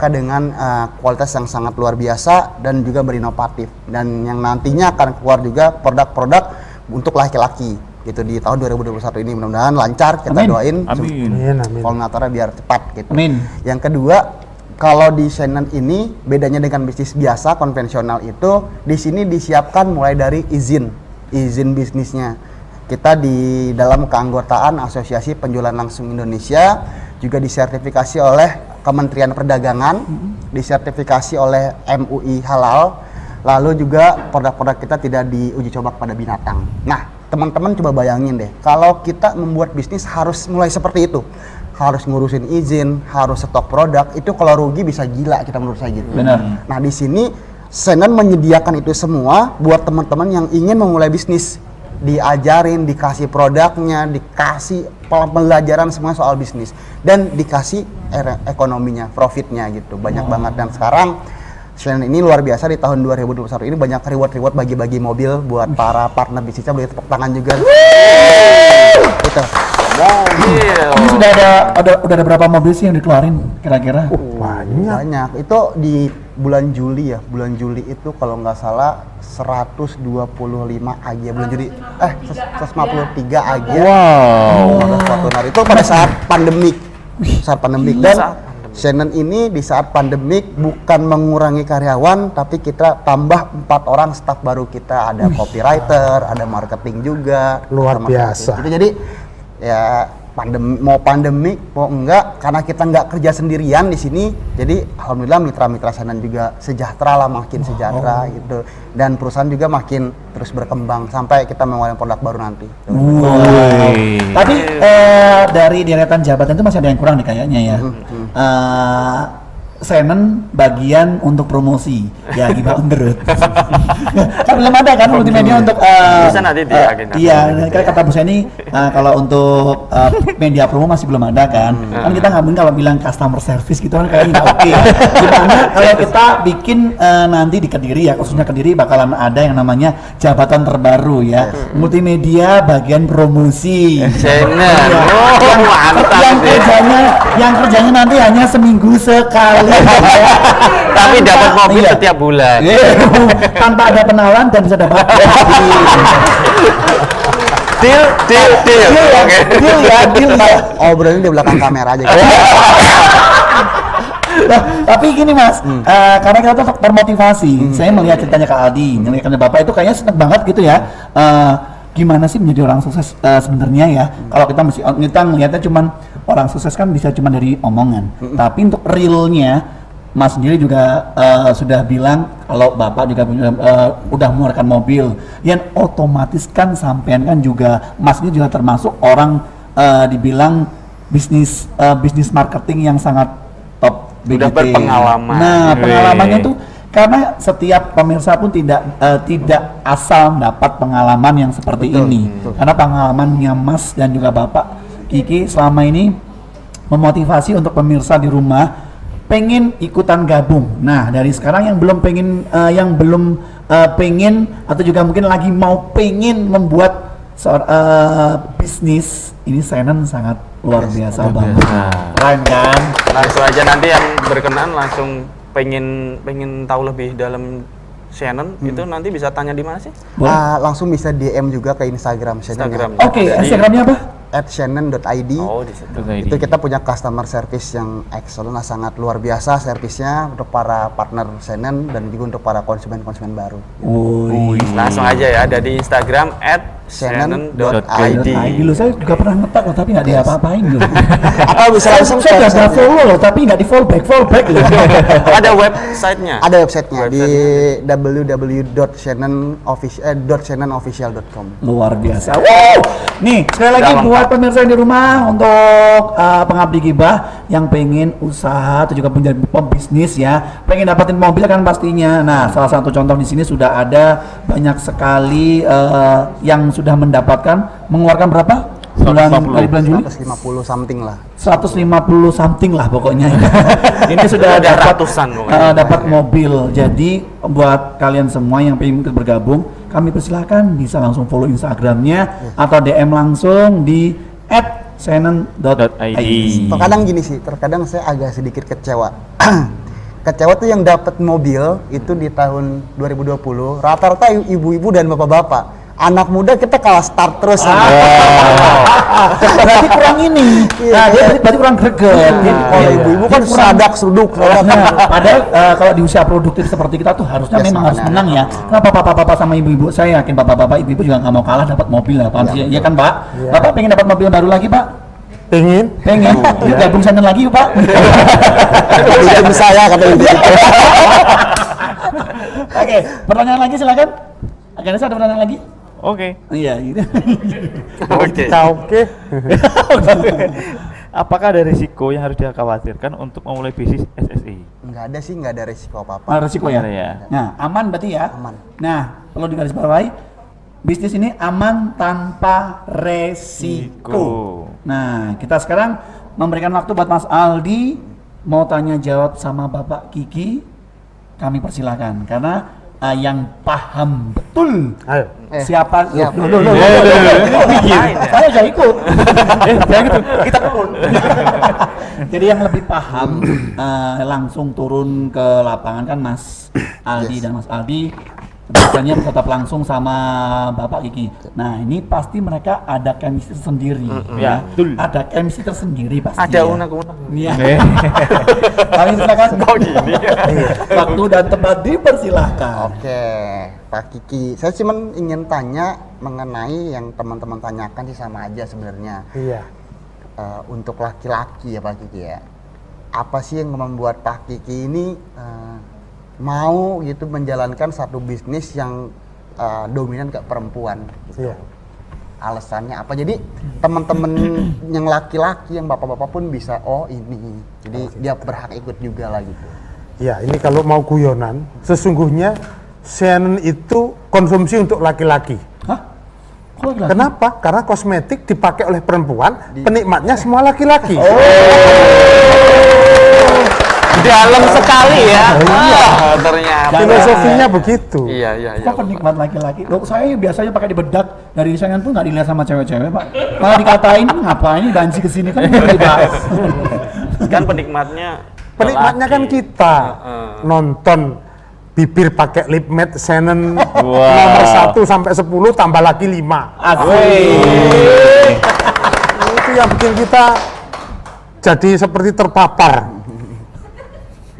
dengan kualitas yang sangat luar biasa dan juga berinovatif. Dan yang nantinya akan keluar juga produk-produk untuk laki-laki gitu di tahun 2021 ini, mudah-mudahan lancar, kita Amin. doain Amin. Amin. pollinatornya biar cepat gitu. Amin. Yang kedua, kalau di Senen ini bedanya dengan bisnis biasa konvensional itu di sini disiapkan mulai dari izin bisnisnya. Kita di dalam keanggotaan Asosiasi Penjualan Langsung Indonesia juga disertifikasi oleh Kementerian Perdagangan, disertifikasi oleh MUI Halal, lalu juga produk-produk kita tidak diuji coba kepada binatang. Nah, teman-teman coba bayangin deh, kalau kita membuat bisnis harus mulai seperti itu, harus ngurusin izin, harus stok produk, itu kalau rugi bisa gila kita menurut saya gitu. Benar. Nah di sini Senen menyediakan itu semua buat teman-teman yang ingin memulai bisnis, diajarin, dikasih produknya, dikasih pembelajaran semua soal bisnis, dan dikasih ekonominya, profitnya gitu, banyak banget. Dan sekarang Senen ini luar biasa, di tahun 2021 ini banyak reward bagi-bagi mobil buat para partner bisnisnya, boleh tepuk tangan juga. Gitu. Mobil. Ini sudah ada berapa mobil sih yang dikeluarin kira-kira? Banyak. Itu di bulan Juli ya. Bulan Juli itu kalau nggak salah 125 AG bulan Juli. 153 AG. Wow. Pada suatu hari itu pada saat pandemik. Dan Senen ini di saat pandemik bukan mengurangi karyawan, tapi kita tambah 4 orang staff baru kita, ada copywriter, ada marketing juga. Luar termasuk biasa. itu. Jadi ya mau pandemik mau enggak, karena kita nggak kerja sendirian di sini, jadi alhamdulillah mitra-mitra Senen juga sejahtera lah, makin sejahtera gitu, dan perusahaan juga makin terus berkembang sampai kita mengeluarkan produk baru nanti. Tapi dari deretan jabatan itu masih ada yang kurang nih kayaknya ya. Senen bagian untuk promosi ya gibah on the road. Kan belum ada kan multimedia untuk Bisa nanti di agenda. iya kata Bu Seni kalau untuk media promo masih belum ada kan. Kan kita nggak mungkin kalau bilang customer service gitu kan kayaknya nggak oke. Gimana kalau kita bikin nanti di Kediri ya, khususnya Kediri bakalan ada yang namanya jabatan terbaru ya, multimedia bagian promosi. Senen. Iya. Oh, mantap. yang kerjanya nanti hanya seminggu sekali. Tapi dapat mobil Iya. setiap bulan. Tanpa ada penawaran dan bisa dapat Deal. Oke. deal ya. Obrolin di belakang kamera aja. Nah, tapi gini Mas, karena kita tuh termotivasi. Saya melihat ceritanya Kak Aldi, melihat Bapak itu kayaknya seneng banget gitu ya. Gimana sih menjadi orang sukses sebenarnya ya? Kalau kita ngelihatnya cuman orang sukses kan bisa cuman dari omongan. Tapi untuk realnya, Mas sendiri juga sudah bilang kalau Bapak juga udah mengeluarkan mobil, yang otomatis kan sampean kan juga Mas ini juga termasuk orang dibilang bisnis marketing yang sangat top. Udah BGT. berpengalaman. Nah, pengalamannya tuh karena setiap pemirsa pun tidak asal dapat pengalaman yang seperti ini. Karena pengalamannya Mas dan juga Bapak Kiki selama ini memotivasi untuk pemirsa di rumah pengen ikutan gabung. Nah, dari sekarang yang belum pengen atau juga mungkin lagi mau pengen membuat bisnis ini Senen sangat luar biasa banget. Keren kan? Langsung aja nanti yang berkenan langsung pengen tahu lebih dalam Shannon itu nanti bisa tanya di mana sih? Langsung bisa DM juga ke Instagram Instagram. Oke, Instagramnya apa? @shannon.id. Oh, di situ. Itu kita punya customer service yang excellent, sangat luar biasa servisnya untuk para partner Shannon dan juga untuk para konsumen-konsumen baru. Langsung aja ya ada di Instagram @shannon.id. Dulu saya juga pernah ngetak loh, tapi nggak diapa-apain loh. Atau bisa langsung Saya udah follow loh, tapi nggak di fallback loh. Ada websitenya. ada websitenya di www.shannonofficial.com. Luar biasa. Wow. Nih, sekali lagi Udah buat pemirsa di rumah untuk pengabdi gibah yang pengen usaha atau juga punya pembisnis ya, pengen dapatin mobil kan pastinya. Nah, salah satu contoh di sini sudah ada banyak sekali yang sudah mendapatkan mengeluarkan berapa? Bulan Juli 150 something lah. 150 something lah pokoknya. Ini sudah Ada dapat ratusan pokoknya. dapat mobil. Jadi buat kalian semua yang pengen ikut bergabung, kami persilahkan bisa langsung follow Instagramnya atau DM langsung di @shannon.id. Terkadang gini sih, terkadang saya agak sedikit kecewa. Kecewa tuh yang dapat mobil itu di tahun 2020 rata-rata ibu-ibu dan bapak-bapak. Anak muda kita kalah start terus. Berarti kurang ini. Nah, dia berarti kurang greget. Kalau ibu-ibu kan seradak seruduk. Nah, padahal kalau di usia produktif seperti kita tuh harusnya Yes, memang harus makanya. menang ya. Kenapa bapak-bapak sama ibu-ibu, saya yakin bapak-bapak ibu-ibu juga nggak mau kalah dapat mobil ya, Pak. Iya kan, Pak? Bapak pengen dapat mobil baru lagi, Pak? Pengen? Pengen? Yuk gabung Shannon lagi yuk, Pak. Itu saya kata ibu. Oke, pertanyaan lagi silakan. Agnes ada pertanyaan lagi? Oke. Iya, gitu. Oke. Oke. Apakah ada risiko yang harus dikhawatirkan untuk memulai bisnis SSI? Nggak ada sih, nggak ada resiko apa-apa. Nah, resiko ya? Ada ya. Nah, aman berarti ya? Aman. Nah, perlu digarisbawahi, bisnis ini aman tanpa resiko. Nah, kita sekarang memberikan waktu buat Mas Aldi mau tanya jawab sama Bapak Kiki. Kami persilahkan karena yang paham betul Ayo. siapa siap. Loh, saya gak ikut. Saya gitu. Kita turun. Jadi yang lebih paham langsung turun ke lapangan kan Mas Aldi dan Mas Aldi biasanya tetap langsung sama Bapak Kiki. Nah, ini pasti mereka ada chemistry sendiri ya. betul. Ada chemistry tersendiri pasti. Ada ya. unek-unek. Iya. Kami silakan. Waktu dan tempat dipersilahkan. Oke, Pak Kiki. Saya cuma ingin tanya mengenai yang teman-teman tanyakan sih sama aja sebenarnya. Iya. Untuk laki-laki ya Pak Kiki ya. Apa sih yang membuat Pak Kiki ini mau gitu menjalankan satu bisnis yang dominan ke perempuan? Iya. alasannya apa. Jadi teman-teman yang laki-laki, yang bapak-bapak pun bisa, oh ini. Jadi dia berhak ikut juga lah gitu. Ya, ini kalau mau guyonan, sesungguhnya Shannon itu konsumsi untuk laki-laki. Hah? Kok laki-laki? Kenapa? Karena kosmetik dipakai oleh perempuan, penikmatnya semua laki-laki. Dalam sekali ya. Ternyata. Filosofinya begitu. Iya. Kok penikmat laki-laki? Loh, saya biasanya pakai di bedak dari Shannon tuh nggak dilihat sama cewek-cewek, Pak. Malah dikatain, ngapain banci kesini kan nggak dibahas. Kan penikmatnya Penikmatnya kan lelaki. kita nonton bibir pakai lip matte Shannon nomor 1 sampai 10 tambah lagi 5. Itu yang bikin kita jadi seperti terpapar.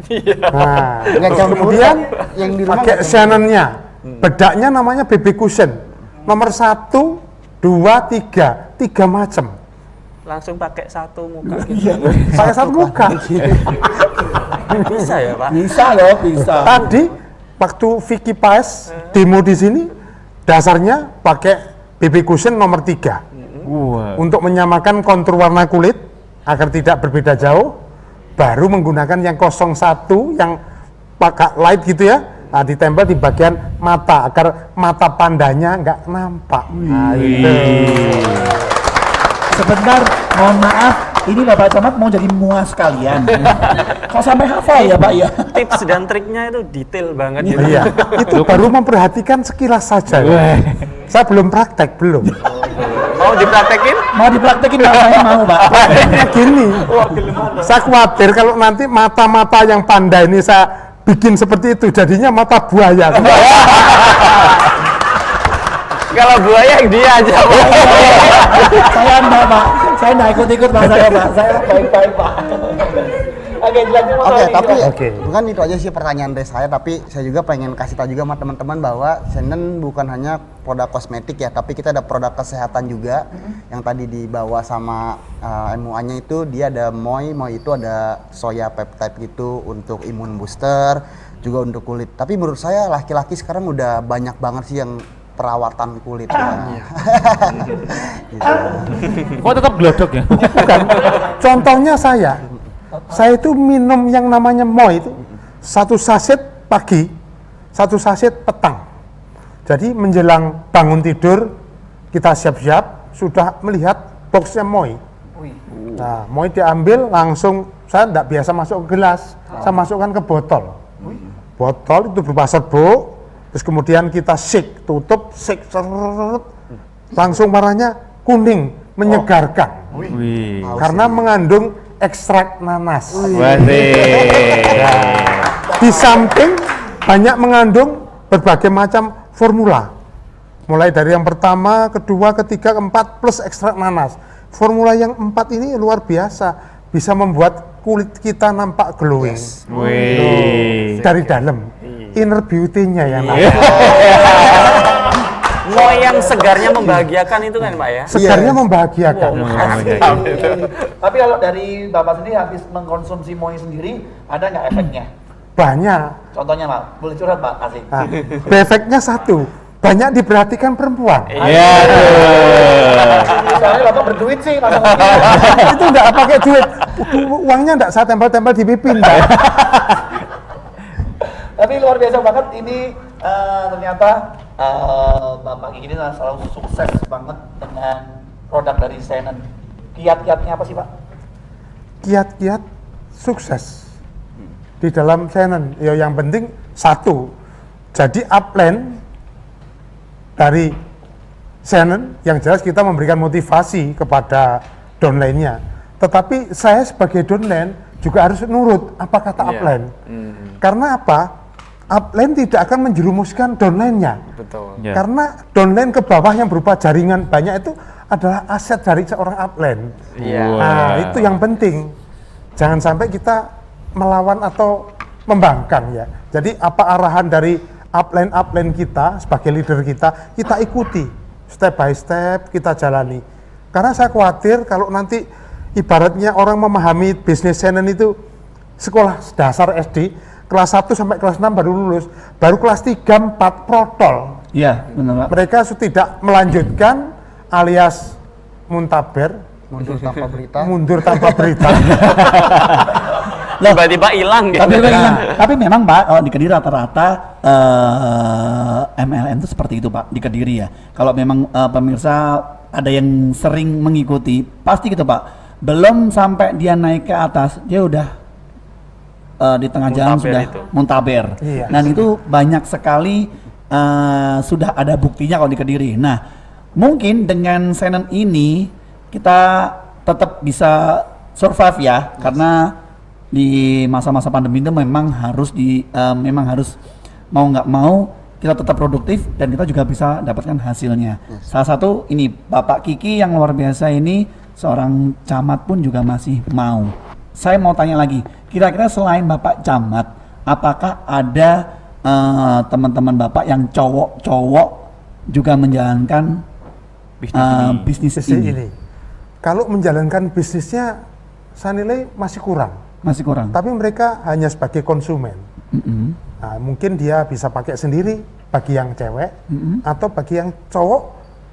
Nah, Yang kemudian yang di rumah pakai Shannon-nya, bedaknya namanya baby cushion. Nomor 1, 2, 3 macam. Langsung pakai satu muka gitu. Pakai satu muka. Bisa ya, Pak? Bisa loh, bisa. Tadi waktu Vicky Paes demo di sini, dasarnya pakai baby cushion nomor 3 Wah. untuk menyamakan kontur warna kulit agar tidak berbeda jauh. Baru menggunakan yang 01 yang pakai light gitu ya, nah, ditempel di bagian mata agar mata pandanya nggak nampak. Nah, itu. Sebentar, mohon maaf, ini Bapak Camat mau jadi muas kalian. Kok sampai hafal ya Pak ya? Tips dan triknya itu detail banget gitu. Iya, itu baru memperhatikan sekilas saja. Saya belum praktek, belum. Mau dipraktekin? Mau dipraktekin Pak, saya mau Pak. Prakteknya gini, saya khawatir kalau nanti mata-mata yang pandai ini saya bikin seperti itu, jadinya mata buaya. Kalau buaya yang dia aja, Pak. Saya enggak Pak, saya enggak ikut-ikut Pak saya Pak, saya baik-baik Pak. Oke, jelasin Mas Oke, Roni. tapi Oke. bukan itu aja sih pertanyaan dari saya, tapi saya juga pengen kasih tahu juga sama teman-teman bahwa Shannon bukan hanya produk kosmetik ya, tapi kita ada produk kesehatan juga yang tadi dibawa sama MUA-nya itu dia ada MOI itu ada soya peptide gitu untuk imun booster, juga untuk kulit. Tapi menurut saya laki-laki sekarang udah banyak banget sih yang perawatan kulit ya. Gitu. Kok tetap glodok ya? Bukan. Contohnya saya itu minum yang namanya MOI itu 1 saset pagi, 1 saset petang. Jadi menjelang bangun tidur kita siap-siap sudah melihat boxnya MOI. Nah, MOI diambil langsung, saya tidak biasa masuk ke gelas, saya masukkan ke botol. Botol itu berupa serbuk, terus kemudian kita shake, tutup, shake, serut, langsung warnanya kuning, menyegarkan. Wih. Karena mengandung ekstrak nanas. Waduh. Di samping banyak mengandung berbagai macam formula. Mulai dari yang pertama, kedua, ketiga, keempat plus ekstrak nanas. Formula yang 4 ini luar biasa, bisa membuat kulit kita nampak glowing. Wih. Dari dalam. Inner beauty-nya yang Mau yang segarnya membahagiakan itu kan, Pak ya? segarnya membahagiakan. Tapi kalau dari Bapak sendiri habis mengkonsumsi MOI sendiri, ada nggak efeknya? Banyak. Contohnya Pak, boleh curhat Pak, kasih. Nah, efeknya satu, banyak diperhatikan perempuan. Iya. Soalnya Bapak berduit sih, langsung Itu enggak pakai duit. Uangnya enggak saya tempel-tempel di pipi enggak. Tapi luar biasa banget ini ternyata Bapak Kiki ini selalu sukses banget dengan produk dari Shannon. Kiat-kiatnya apa sih Pak? Kiat-kiat sukses di dalam Shannon. Ya yang penting satu. Jadi upline dari Shannon yang jelas kita memberikan motivasi kepada downline-nya. Tetapi saya sebagai downline juga harus nurut apa kata upline. Karena apa? Upline tidak akan menjerumuskan downline-nya. Betul. Ya. Karena downline ke bawah yang berupa jaringan banyak itu adalah aset dari seorang upline. Iya. Nah, itu yang penting. Jangan sampai kita melawan atau membangkang ya. Jadi apa arahan dari upline kita sebagai leader kita ikuti. Step by step kita jalani. Karena saya khawatir kalau nanti ibaratnya orang memahami bisnis Shannon itu sekolah dasar SD, kelas 1 sampai kelas 6 baru lulus, baru kelas 3, 4 protol. Iya, benar Pak. Mereka tidak melanjutkan alias muntaber, Mundur tanpa berita. mundur tanpa berita. Tiba-tiba hilang gitu. Tapi memang Pak, kalau di Kediri rata-rata MLM itu seperti itu Pak, di Kediri ya. Kalau memang pemirsa ada yang sering mengikuti, pasti gitu Pak. Belum sampai dia naik ke atas, dia udah di tengah jalan Muntaber sudah itu. muntaber. Iya. Dan itu banyak sekali sudah ada buktinya kalau di Kediri. Nah, mungkin dengan Senen ini kita tetap bisa survive ya, karena di masa-masa pandemi itu memang harus memang harus mau nggak mau kita tetap produktif dan kita juga bisa dapatkan hasilnya. Salah satu ini Bapak Kiki yang luar biasa ini, seorang camat pun juga masih mau. Saya mau tanya lagi, kira-kira selain Bapak camat, apakah ada teman-teman Bapak yang cowok-cowok juga menjalankan bisnis Bisnis ini? ini. Kalau menjalankan bisnisnya, saya nilai masih kurang. Masih kurang. Tapi mereka hanya sebagai konsumen. Nah, mungkin dia bisa pakai sendiri bagi yang cewek, atau bagi yang cowok,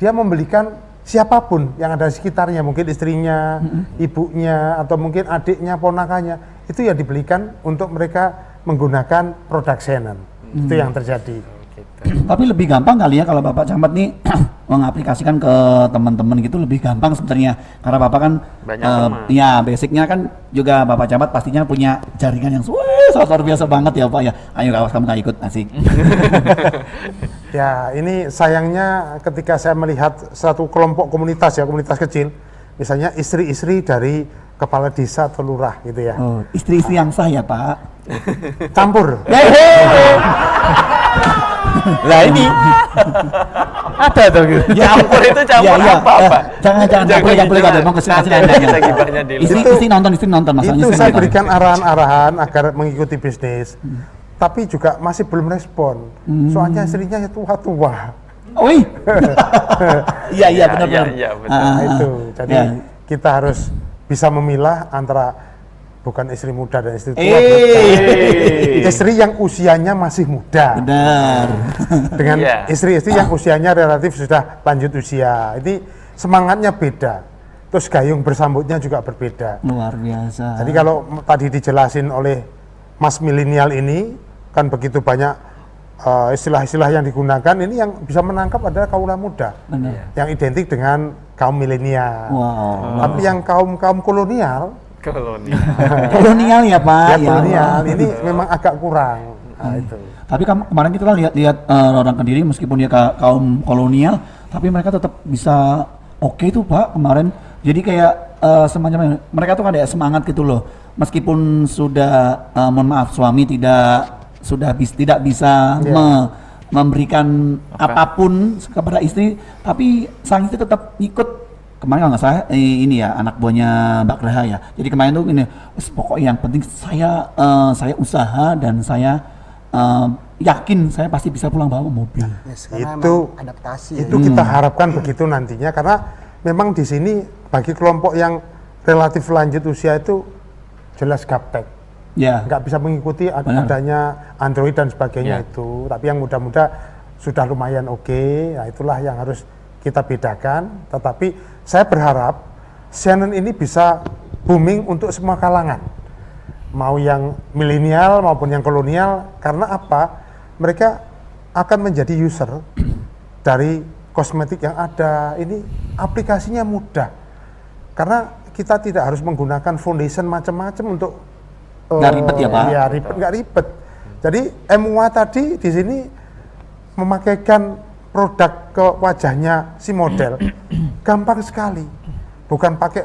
dia membelikan siapapun yang ada di sekitarnya, mungkin istrinya, ibunya, atau mungkin adiknya, ponakannya, itu ya dibelikan untuk mereka menggunakan produk Senen. Itu yang terjadi. Tapi lebih gampang kali ya kalau Bapak camat nih mengaplikasikan ke teman-teman gitu, lebih gampang sebenarnya karena Bapak kan Banyak teman. ya basicnya kan juga Bapak camat pastinya punya jaringan yang sangat luar biasa banget ya Pak ya. Ayo awas kamu nggak ikut, asik. Ya, ini sayangnya ketika saya melihat satu kelompok komunitas ya, komunitas kecil, misalnya istri-istri dari kepala desa atau lurah gitu ya, Oh, istri-istri yang sah ya Pak. campur. Lah ini ada tuh gitu. Campur itu campur apa? Jangan boleh mau kesini Nanti Anda. bisa gibahnya di luar. Istri nonton masalahnya. Itu istri saya nonton. berikan arahan-arahan agar mengikuti bisnis, tapi juga masih belum respon. Soalnya istrinya ya tua-tua. Wih. Iya benar. Iya, betul. Nah, itu. Jadi Ya. kita harus bisa memilah antara bukan istri muda dan istri tua. Istri yang usianya masih muda Benar. dengan Iya. istri-istri yang usianya relatif sudah lanjut usia. Ini semangatnya beda. Terus gayung bersambutnya juga berbeda. Luar biasa. Jadi kalau tadi dijelasin oleh Mas milenial ini, kan begitu banyak istilah-istilah yang digunakan, ini yang bisa menangkap adalah kaula muda. Benar. Yang identik dengan kaum milenial. Wow. Tapi yang kaum kolonial, Kolonial ya Pak. ya kolonial ini memang agak kurang. Nah, itu. Tapi kemarin kita lihat orang Kediri meskipun dia kaum kolonial, tapi mereka tetap bisa oke tuh Pak kemarin. Jadi kayak semacam mereka tuh ada semangat gitu loh. Meskipun sudah mohon maaf suami tidak bisa memberikan apapun kepada istri, tapi sang istri tetap ikut. Kemarin kalau nggak salah ini ya anak buahnya Mbak Graha ya. Jadi kemarin tuh ini pokoknya yang penting saya usaha dan saya yakin saya pasti bisa pulang bawa mobil. Yes, karena Itu- emang adaptasi. Itu kita harapkan begitu nantinya, karena memang di sini bagi kelompok yang relatif lanjut usia itu jelas gaptek, Ya. nggak bisa mengikuti Benar. adanya Android dan sebagainya Ya. itu. Tapi yang muda-muda sudah lumayan oke, nah itulah yang harus kita bedakan. Tetapi saya berharap Senen ini bisa booming untuk semua kalangan, mau yang milenial maupun yang kolonial. Karena apa? Mereka akan menjadi user dari kosmetik yang ada. Ini aplikasinya mudah, karena kita tidak harus menggunakan foundation macam-macam untuk Nggak ribet ya, Pak? Ya ribet, nggak ribet. Jadi MUA tadi di sini memakaikan produk ke wajahnya si model gampang sekali, bukan pakai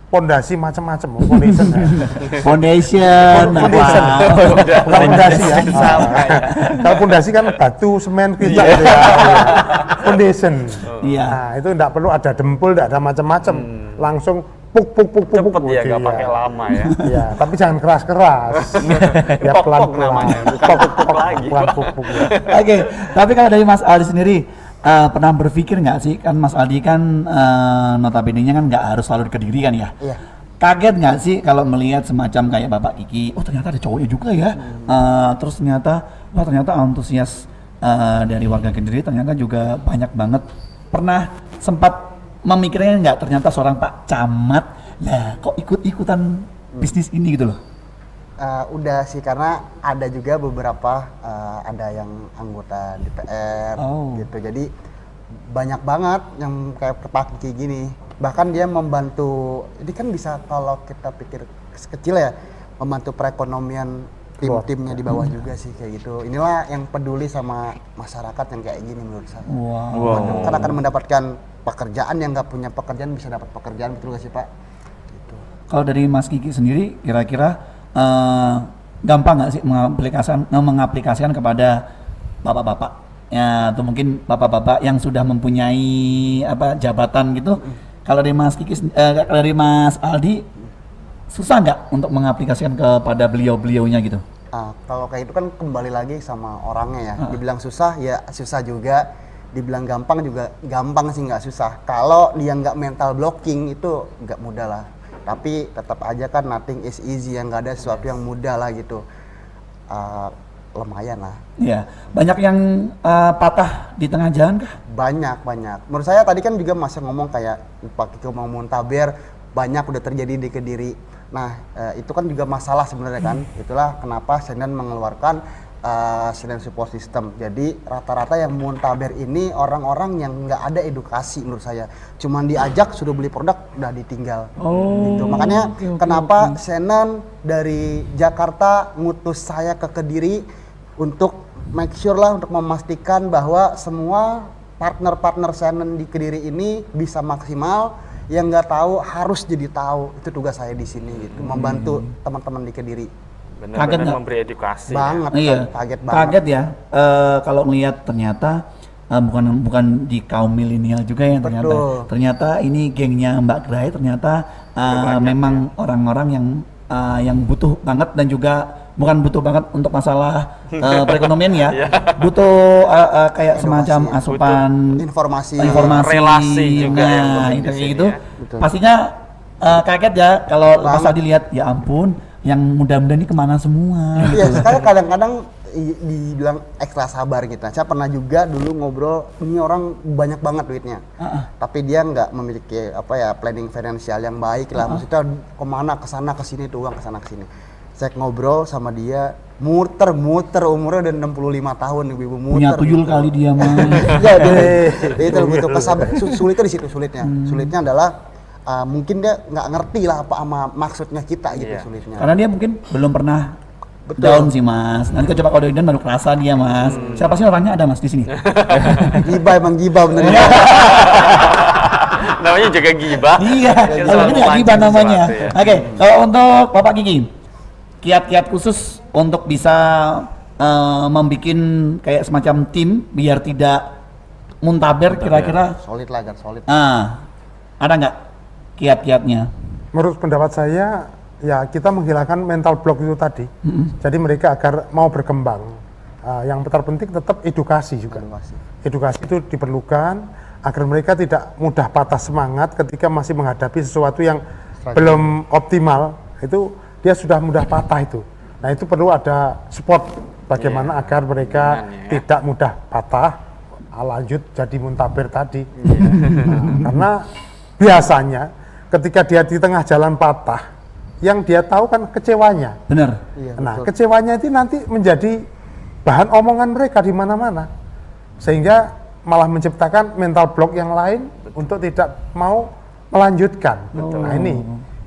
pondasi macam-macam, foundation ya. Foundation. Foundation. Wow. Bukan pondasi ya. Sama ya. Kalau pondasi kan batu, semen, kita gitu ya. Foundation. Iya. Nah, itu enggak perlu ada dempul, enggak ada macam-macam. Langsung puk. Cepet ya, gitu nggak pakai lama ya. Iya, tapi jangan keras-keras. Ya Pok-pok pelan-pelan. namanya, bukan puk-puk lagi. Pelan-puk ya. Oke, tapi kalau dari Mas Aldi sendiri pernah berpikir nggak sih, kan Mas Aldi kan notabene-nya kan nggak harus selalu di Kediri kan ya? Iya. Kaget nggak sih kalau melihat semacam kayak Bapak Kiki, oh ternyata ada cowoknya juga ya, terus ternyata antusias dari warga Kediri ternyata juga banyak banget. Pernah sempat memikirkan nggak ternyata seorang Pak Camat lah kok ikut-ikutan bisnis ini gitu loh? Udah sih, karena ada juga beberapa ada yang anggota DPR gitu, jadi banyak banget yang kayak Pak Kiki gini, bahkan dia membantu, ini kan bisa kalau kita pikir kecil ya, membantu perekonomian tim-timnya di bawah juga sih kayak gitu. Inilah yang peduli sama masyarakat yang kayak gini menurut saya. Wow. Kan akan mendapatkan pekerjaan, yang nggak punya pekerjaan bisa dapat pekerjaan, betul gak sih Pak? Gitu. Kalau dari Mas Kiki sendiri kira-kira gampang nggak sih mengaplikasikan kepada bapak-bapak ya, atau mungkin bapak-bapak yang sudah mempunyai jabatan gitu? Kalau dari Mas Kiki, kalau dari Mas Aldi, susah nggak untuk mengaplikasikan kepada beliau-beliaunya gitu? Kalau kayak itu kan kembali lagi sama orangnya ya. Dibilang susah ya susah juga, dibilang gampang juga gampang sih, nggak susah. Kalau dia nggak mental blocking itu nggak mudah lah. Tapi tetap aja kan nothing is easy, yang nggak ada sesuatu yang mudah lah gitu. Lumayan lah. Iya, banyak yang patah di tengah jalan kah? Banyak. Menurut saya tadi kan juga masih ngomong kayak Pak Kiko mau muntaber, banyak udah terjadi di Kediri. Nah, itu kan juga masalah sebenarnya kan. Itulah kenapa Senen mengeluarkan Senen Support System. Jadi rata-rata yang muntaber ini orang-orang yang nggak ada edukasi menurut saya. Cuman diajak sudah beli produk udah ditinggal. Gitu. Makanya kenapa Senen dari Jakarta ngutus saya ke Kediri untuk make sure lah, untuk memastikan bahwa semua partner-partner Senen di Kediri ini bisa maksimal. Yang nggak tahu harus jadi tahu. Itu tugas saya di sini gitu, membantu teman-teman di Kediri. Benar-benar memberi edukasi. Banget, Iya, kaget banget. kaget ya. Kalau ngelihat ternyata bukan di kaum milenial juga ya ternyata. Betul. Ternyata ini gengnya Mbak Grai ternyata memang orang-orang yang butuh banget, dan juga bukan butuh banget untuk masalah perekonomian ya. Butuh kayak semacam asupan informasi relasi juga yang nah, penting itu di sini gitu. ya. Betul. Pastinya kaget ya kalau pas Banget. dilihat, ya ampun, yang muda-muda ini kemana semua? Iya, sekarang kadang-kadang dibilang ekstra sabar gitu. Saya pernah juga dulu ngobrol, ini orang banyak banget duitnya, tapi dia nggak memiliki planning finansial yang baik lah. Maksudnya kemana, kesana kesini tuh uang, kesana kesini. Saya ngobrol sama dia, muter umurnya udah 65 tahun, ibu-ibu muter. Punya tuyul kali dia mah. Ya, itu butuh kesabaran. Sulitnya di situ sulitnya. Sulitnya adalah mungkin dia nggak ngerti lah apa sama maksudnya kita gitu. Iya. Sulitnya. Karena dia mungkin belum pernah Betul. down sih Mas. Nanti coba kalau down baru kerasa dia Mas. Siapa sih orangnya ada Mas di sini? Emang gibah bener. Namanya juga gibah. Iya, Yang kalau selalu ini nggak gibah mancing namanya. sesuatu ya. Oke, kalau untuk Bapak Kiki, kiat-kiat khusus untuk bisa membuat kayak semacam tim biar tidak muntaber kira-kira, Solid lah, agar solid. ada nggak kiat-kiatnya? Menurut pendapat saya, ya kita menghilangkan mental block itu tadi. Jadi mereka agar mau berkembang. Yang terpenting tetap edukasi juga. Edukasi itu diperlukan agar mereka tidak mudah patah semangat ketika masih menghadapi sesuatu yang belum optimal. Itu dia sudah mudah patah itu. Nah itu perlu ada support bagaimana agar mereka tidak mudah patah, lanjut jadi muntaber tadi. Karena biasanya ketika dia di tengah jalan patah, yang dia tahu kan kecewanya. Bener. Iya, Nah, betul. kecewanya itu nanti menjadi bahan omongan mereka di mana-mana. Sehingga malah menciptakan mental block yang lain untuk tidak mau melanjutkan. Nah,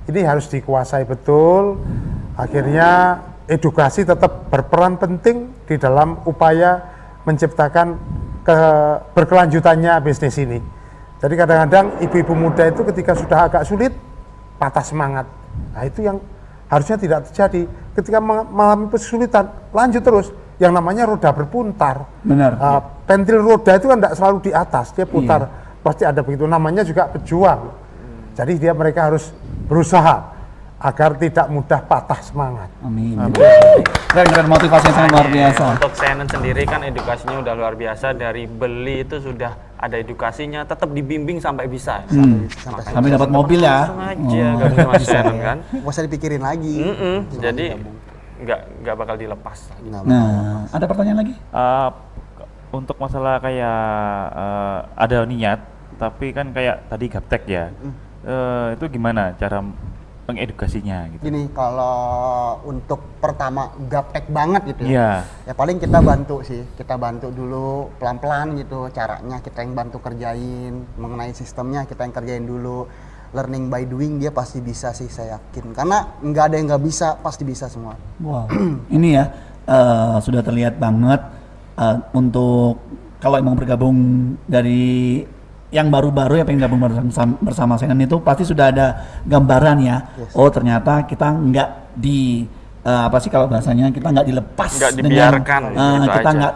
ini harus dikuasai betul. Akhirnya edukasi tetap berperan penting di dalam upaya menciptakan berkelanjutannya bisnis ini. Jadi kadang-kadang ibu-ibu muda itu ketika sudah agak sulit, patah semangat. Nah itu yang harusnya tidak terjadi. Ketika mengalami kesulitan, lanjut terus. Yang namanya roda berputar. Benar. Pentil roda itu kan tidak selalu di atas, dia putar. Pasti ada begitu. Namanya juga pejuang. Jadi mereka harus berusaha agar tidak mudah patah semangat. Amin. Keren motivasi yang sangat luar biasa. Untuk Senen sendiri kan edukasinya udah luar biasa, dari beli itu sudah ada edukasinya, tetap dibimbing sampai bisa. Sampai dapat mobil ya. Langsung aja gabung sama Senen kan. Nggak usah dipikirin lagi. Jadi nggak bakal dilepas. Nah, ada pertanyaan lagi? Untuk masalah kayak ada niat tapi kan kayak tadi gaptek ya. Itu gimana cara mengedukasinya gitu? Gini, kalau untuk pertama gaptek banget gitu Iya. ya paling kita bantu sih, kita bantu dulu pelan-pelan gitu caranya, kita yang bantu kerjain, mengenai sistemnya kita yang kerjain dulu. Learning by doing dia pasti bisa sih, saya yakin, karena nggak ada yang nggak bisa, pasti bisa semua. Wow, ini ya sudah terlihat banget untuk kalau emang bergabung dari yang baru-baru ya pengen gabung bersama Senen itu pasti sudah ada gambaran ya. Yes. Oh ternyata kita nggak di apa sih kalau bahasanya, kita nggak dilepas, Nggak dibiarkan, gitu kita aja. nggak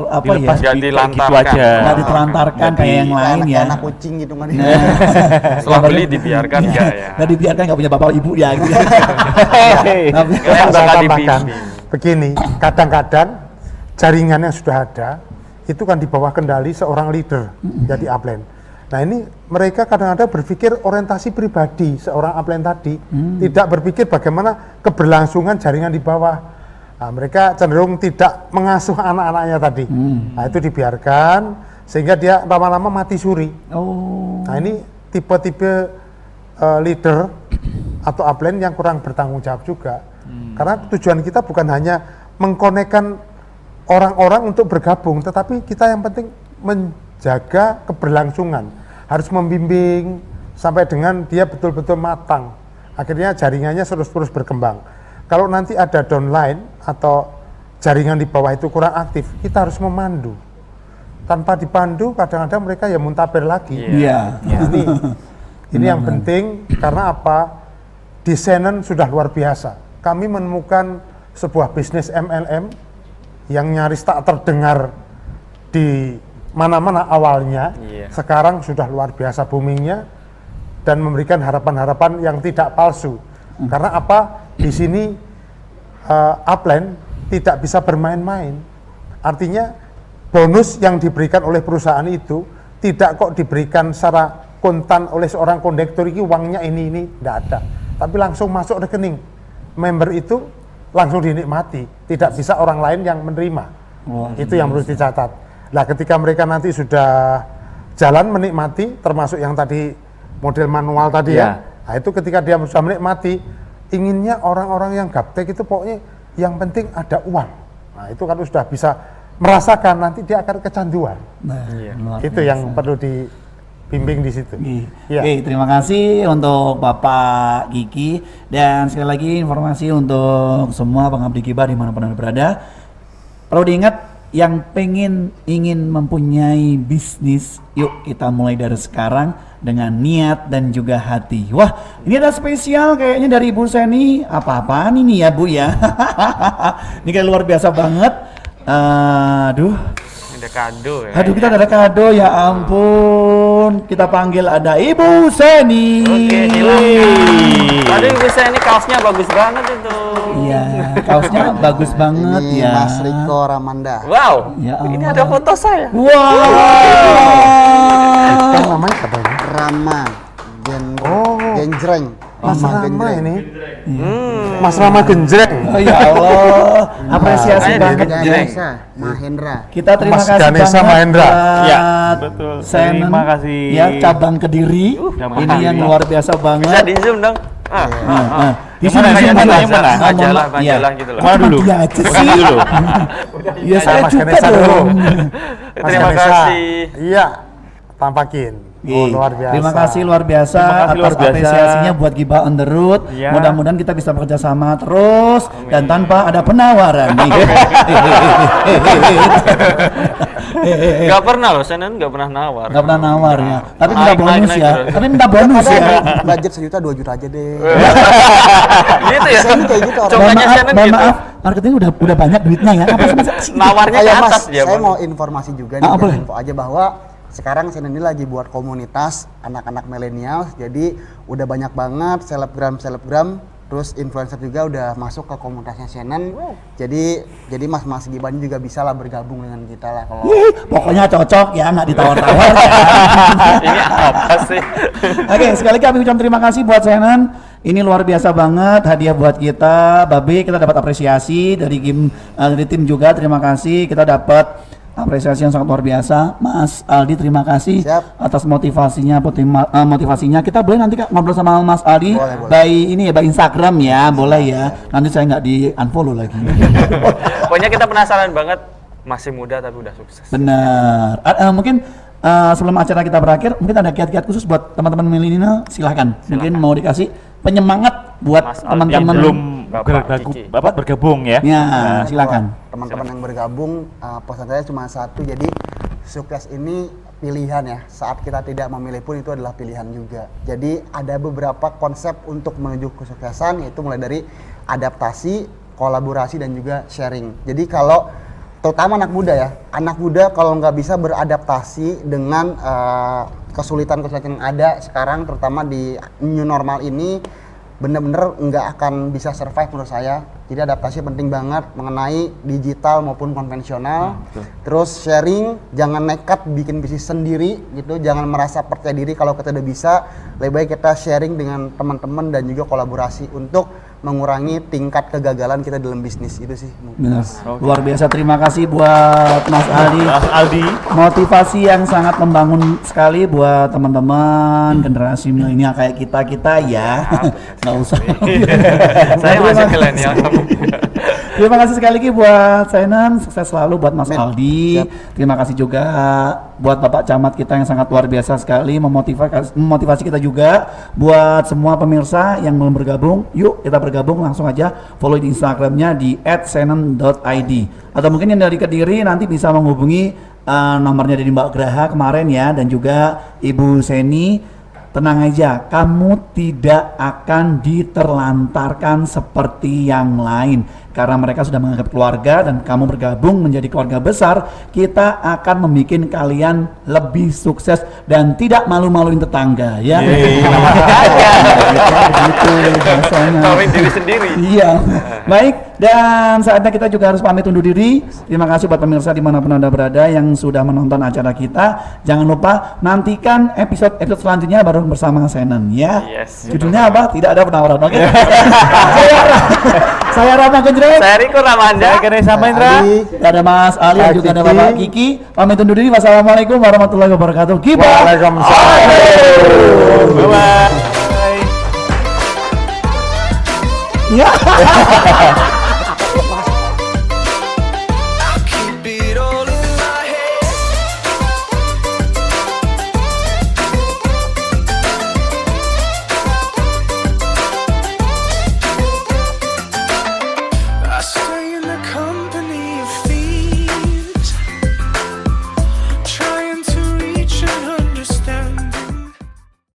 apa Dilepas ya, Nggak kayak gitu dilantarkan. aja. nggak ditelantarkan kayak yang lain Kayak ya. anak kucing gitu kan. Setelah beli dibiarkan nggak ya? Nggak dibiarkan, nggak punya bapak ibu ya gitu. Tapi- Kalian Saya bakal tambahkan dibimbing. begini, kadang-kadang jaringan yang sudah ada itu kan di bawah kendali seorang leader, jadi upline. Nah ini mereka kadang-kadang berpikir orientasi pribadi seorang upline tadi, tidak berpikir bagaimana keberlangsungan jaringan di bawah. Nah, mereka cenderung tidak mengasuh anak-anaknya tadi. Nah itu dibiarkan sehingga dia lama-lama mati suri. Oh. Nah ini tipe-tipe leader atau upline yang kurang bertanggung jawab juga. Karena tujuan kita bukan hanya mengkonekkan orang-orang untuk bergabung, tetapi kita yang penting menjaga keberlangsungan, harus membimbing sampai dengan dia betul-betul matang. Akhirnya jaringannya terus berkembang. Kalau nanti ada downline atau jaringan di bawah itu kurang aktif, kita harus memandu. Tanpa dipandu, kadang-kadang mereka ya muntaber lagi. Iya. Ini yang penting, karena apa? Di Senen sudah luar biasa. Kami menemukan sebuah bisnis MLM yang nyaris tak terdengar di mana-mana awalnya. Iya. Sekarang sudah luar biasa boomingnya dan memberikan harapan-harapan yang tidak palsu. Karena apa? Di sini upline tidak bisa bermain-main. Artinya bonus yang diberikan oleh perusahaan itu tidak kok diberikan secara kontan oleh seorang kondektur, ini uangnya ini tidak ada, tapi langsung masuk rekening member itu, langsung dinikmati, tidak bisa orang lain yang menerima. Wah, Itu yang perlu dicatat. Nah ketika mereka nanti sudah jalan menikmati, termasuk yang tadi model manual tadi Ya. nah itu ketika dia sudah menikmati, inginnya orang-orang yang gaptek itu pokoknya yang penting ada uang. Nah itu kan sudah bisa merasakan, nanti dia akan kecanduan. Nah, luar Itu biasa. yang perlu dibimbing di situ. Iya. Oke, terima kasih untuk Bapak Kiki, dan sekali lagi informasi untuk semua pengabdi Gibah dimanapun Anda berada. Perlu diingat, yang ingin mempunyai bisnis, yuk kita mulai dari sekarang dengan niat dan juga hati. Wah, ini ada spesial kayaknya dari Ibu Seni. Apa-apaan ini ya Bu ya? Ini kayak luar biasa banget. Aduh. Ada kado ya. Aduh, kita ada kado, ya ampun. Kita panggil ada Ibu Seni. Oke, hilang. Tadi bisa ini kaosnya bagus banget itu. Iya, kaosnya bagus banget Ini ya. Mas Riko Ramanda. Wow, Ya ini Allah. ada foto saya. Wow. Kan namanya katanya. Rama Genjreng. Mas Rama Rama Genjreng. ini. Mas Rama Genjreng. Oh ya Allah, apresiasi Makanya banget dia ya. Ganesha Mahendra. Kita terima Mas kasih Ganesha banget Mahendra. buat Ya, betul. Senen, Terima kasih. ya, cabang Kediri. cabang Ini yang Kediri. luar biasa Bisa banget. di zoom dong. Di Yang mana, sini yang mana, yang mana? Majalah, majalah gitu loh. Mana dulu? Dia aja Bukan sih. dulu. Ya saya Mas juga Ganesha dulu. dong. Mas Terima Ganesha. kasih. Iya, tampakin. Oh, luar biasa. Terima kasih luar biasa Terima kasih atas luar biasa. apresiasinya buat Gibah on the road. Iya. Mudah-mudahan kita bisa bekerja sama terus dan tanpa ada penawaran. Gak pernah loh, Senen gak pernah nawar. Nggak pernah nawar ya. Tapi minta Naik, bonus naik ya. terus. Tapi minta bonus ya. Budget 1 juta 2 juta aja deh. Gitu ya. Senen kayak gitu orang. Cobanya Senen Mohon gitu. maaf, marketing udah banyak duitnya ya. Apa sih Mas? Nawarnya ke Ayo Mas, atas ya, saya Bang. mau informasi juga nih, Ah, biar boleh. info aja bahwa sekarang Senen ini lagi buat komunitas anak-anak milenial, jadi udah banyak banget selebgram, terus influencer juga udah masuk ke komunitasnya Senen. Jadi mas-mas Gibah ini juga bisa lah bergabung dengan kita lah kalau Ih, pokoknya cocok ya, nggak ditawar-tawar. Ini apa sih? Oke, sekali lagi kami ucapkan terima kasih buat Senen. Ini luar biasa banget hadiah buat kita, Babe. Kita dapat apresiasi dari tim juga. Terima kasih. Kita dapat apresiasi yang sangat luar biasa. Mas Aldi, terima kasih Siap. atas motivasinya. Kita boleh nanti Kak, ngobrol sama Mas Aldi Boleh. by ini ya, by Instagram ya, boleh ya. Nanti saya nggak di unfollow lagi. Pokoknya kita penasaran banget, masih muda tapi udah sukses. Benar. Mungkin sebelum acara kita berakhir, mungkin ada kiat-kiat khusus buat teman-teman milenial, silahkan. Mungkin mau dikasih penyemangat buat Mas Aldi yang teman-teman. belum Bapak Kiki. bergabung ya. Ya, silakan. Teman-teman yang bergabung, pesan saya cuma satu, jadi sukses ini pilihan ya. Saat kita tidak memilih pun itu adalah pilihan juga. Jadi ada beberapa konsep untuk menuju kesuksesan, yaitu mulai dari adaptasi, kolaborasi, dan juga sharing. Jadi kalau terutama anak muda kalau nggak bisa beradaptasi dengan kesulitan-kesulitan yang ada sekarang, terutama di new normal ini, bener-bener nggak akan bisa survive menurut saya. Jadi adaptasi penting banget mengenai digital maupun konvensional. Terus sharing, jangan nekat bikin bisnis sendiri gitu, jangan merasa percaya diri kalau kita udah bisa. Lebih baik kita sharing dengan teman-teman dan juga kolaborasi untuk mengurangi tingkat kegagalan kita dalam bisnis. Itu sih. Benar. Luar biasa, terima kasih buat Mas Aldi. Mas Aldi. Motivasi yang sangat membangun sekali buat teman-teman generasi milenial kayak kita ya. Nggak usah. Saya masih milenial. Terima kasih sekali lagi buat Senan, sukses selalu buat Mas Aldi. Terima kasih juga buat Bapak Camat kita yang sangat luar biasa sekali, memotivasi kita juga. Buat semua pemirsa yang belum bergabung, yuk kita bergabung, langsung aja follow di Instagramnya di @senan.id. Atau mungkin yang dari Kediri nanti bisa menghubungi nomornya dari Mbak Graha kemarin ya, dan juga Ibu Seni. Tenang aja, kamu tidak akan diterlantarkan seperti yang lain. Karena mereka sudah menganggap keluarga dan kamu bergabung menjadi keluarga besar, kita akan membuat kalian lebih sukses dan tidak malu-maluin tetangga ya. Begitu bahasanya. Kawin diri sendiri. Iya. Baik, dan saatnya kita juga harus pamit undur diri. Terima kasih buat pemirsa dimanapun Anda berada yang sudah menonton acara kita. Jangan lupa nantikan episode selanjutnya baru bersama Senan ya. Yes. Judulnya apa? Tidak ada penawaran. Oke. Saya Rama Genjreng. Saya Riko Ramanda. Saya Kene Samaindra. Ada Mas Ali dan juga ada Kiki. Bapak Kiki. Pamit undur diri. Wassalamualaikum warahmatullahi wabarakatuh. Gibah. Waalaikumsalam. Bye-bye. Ya.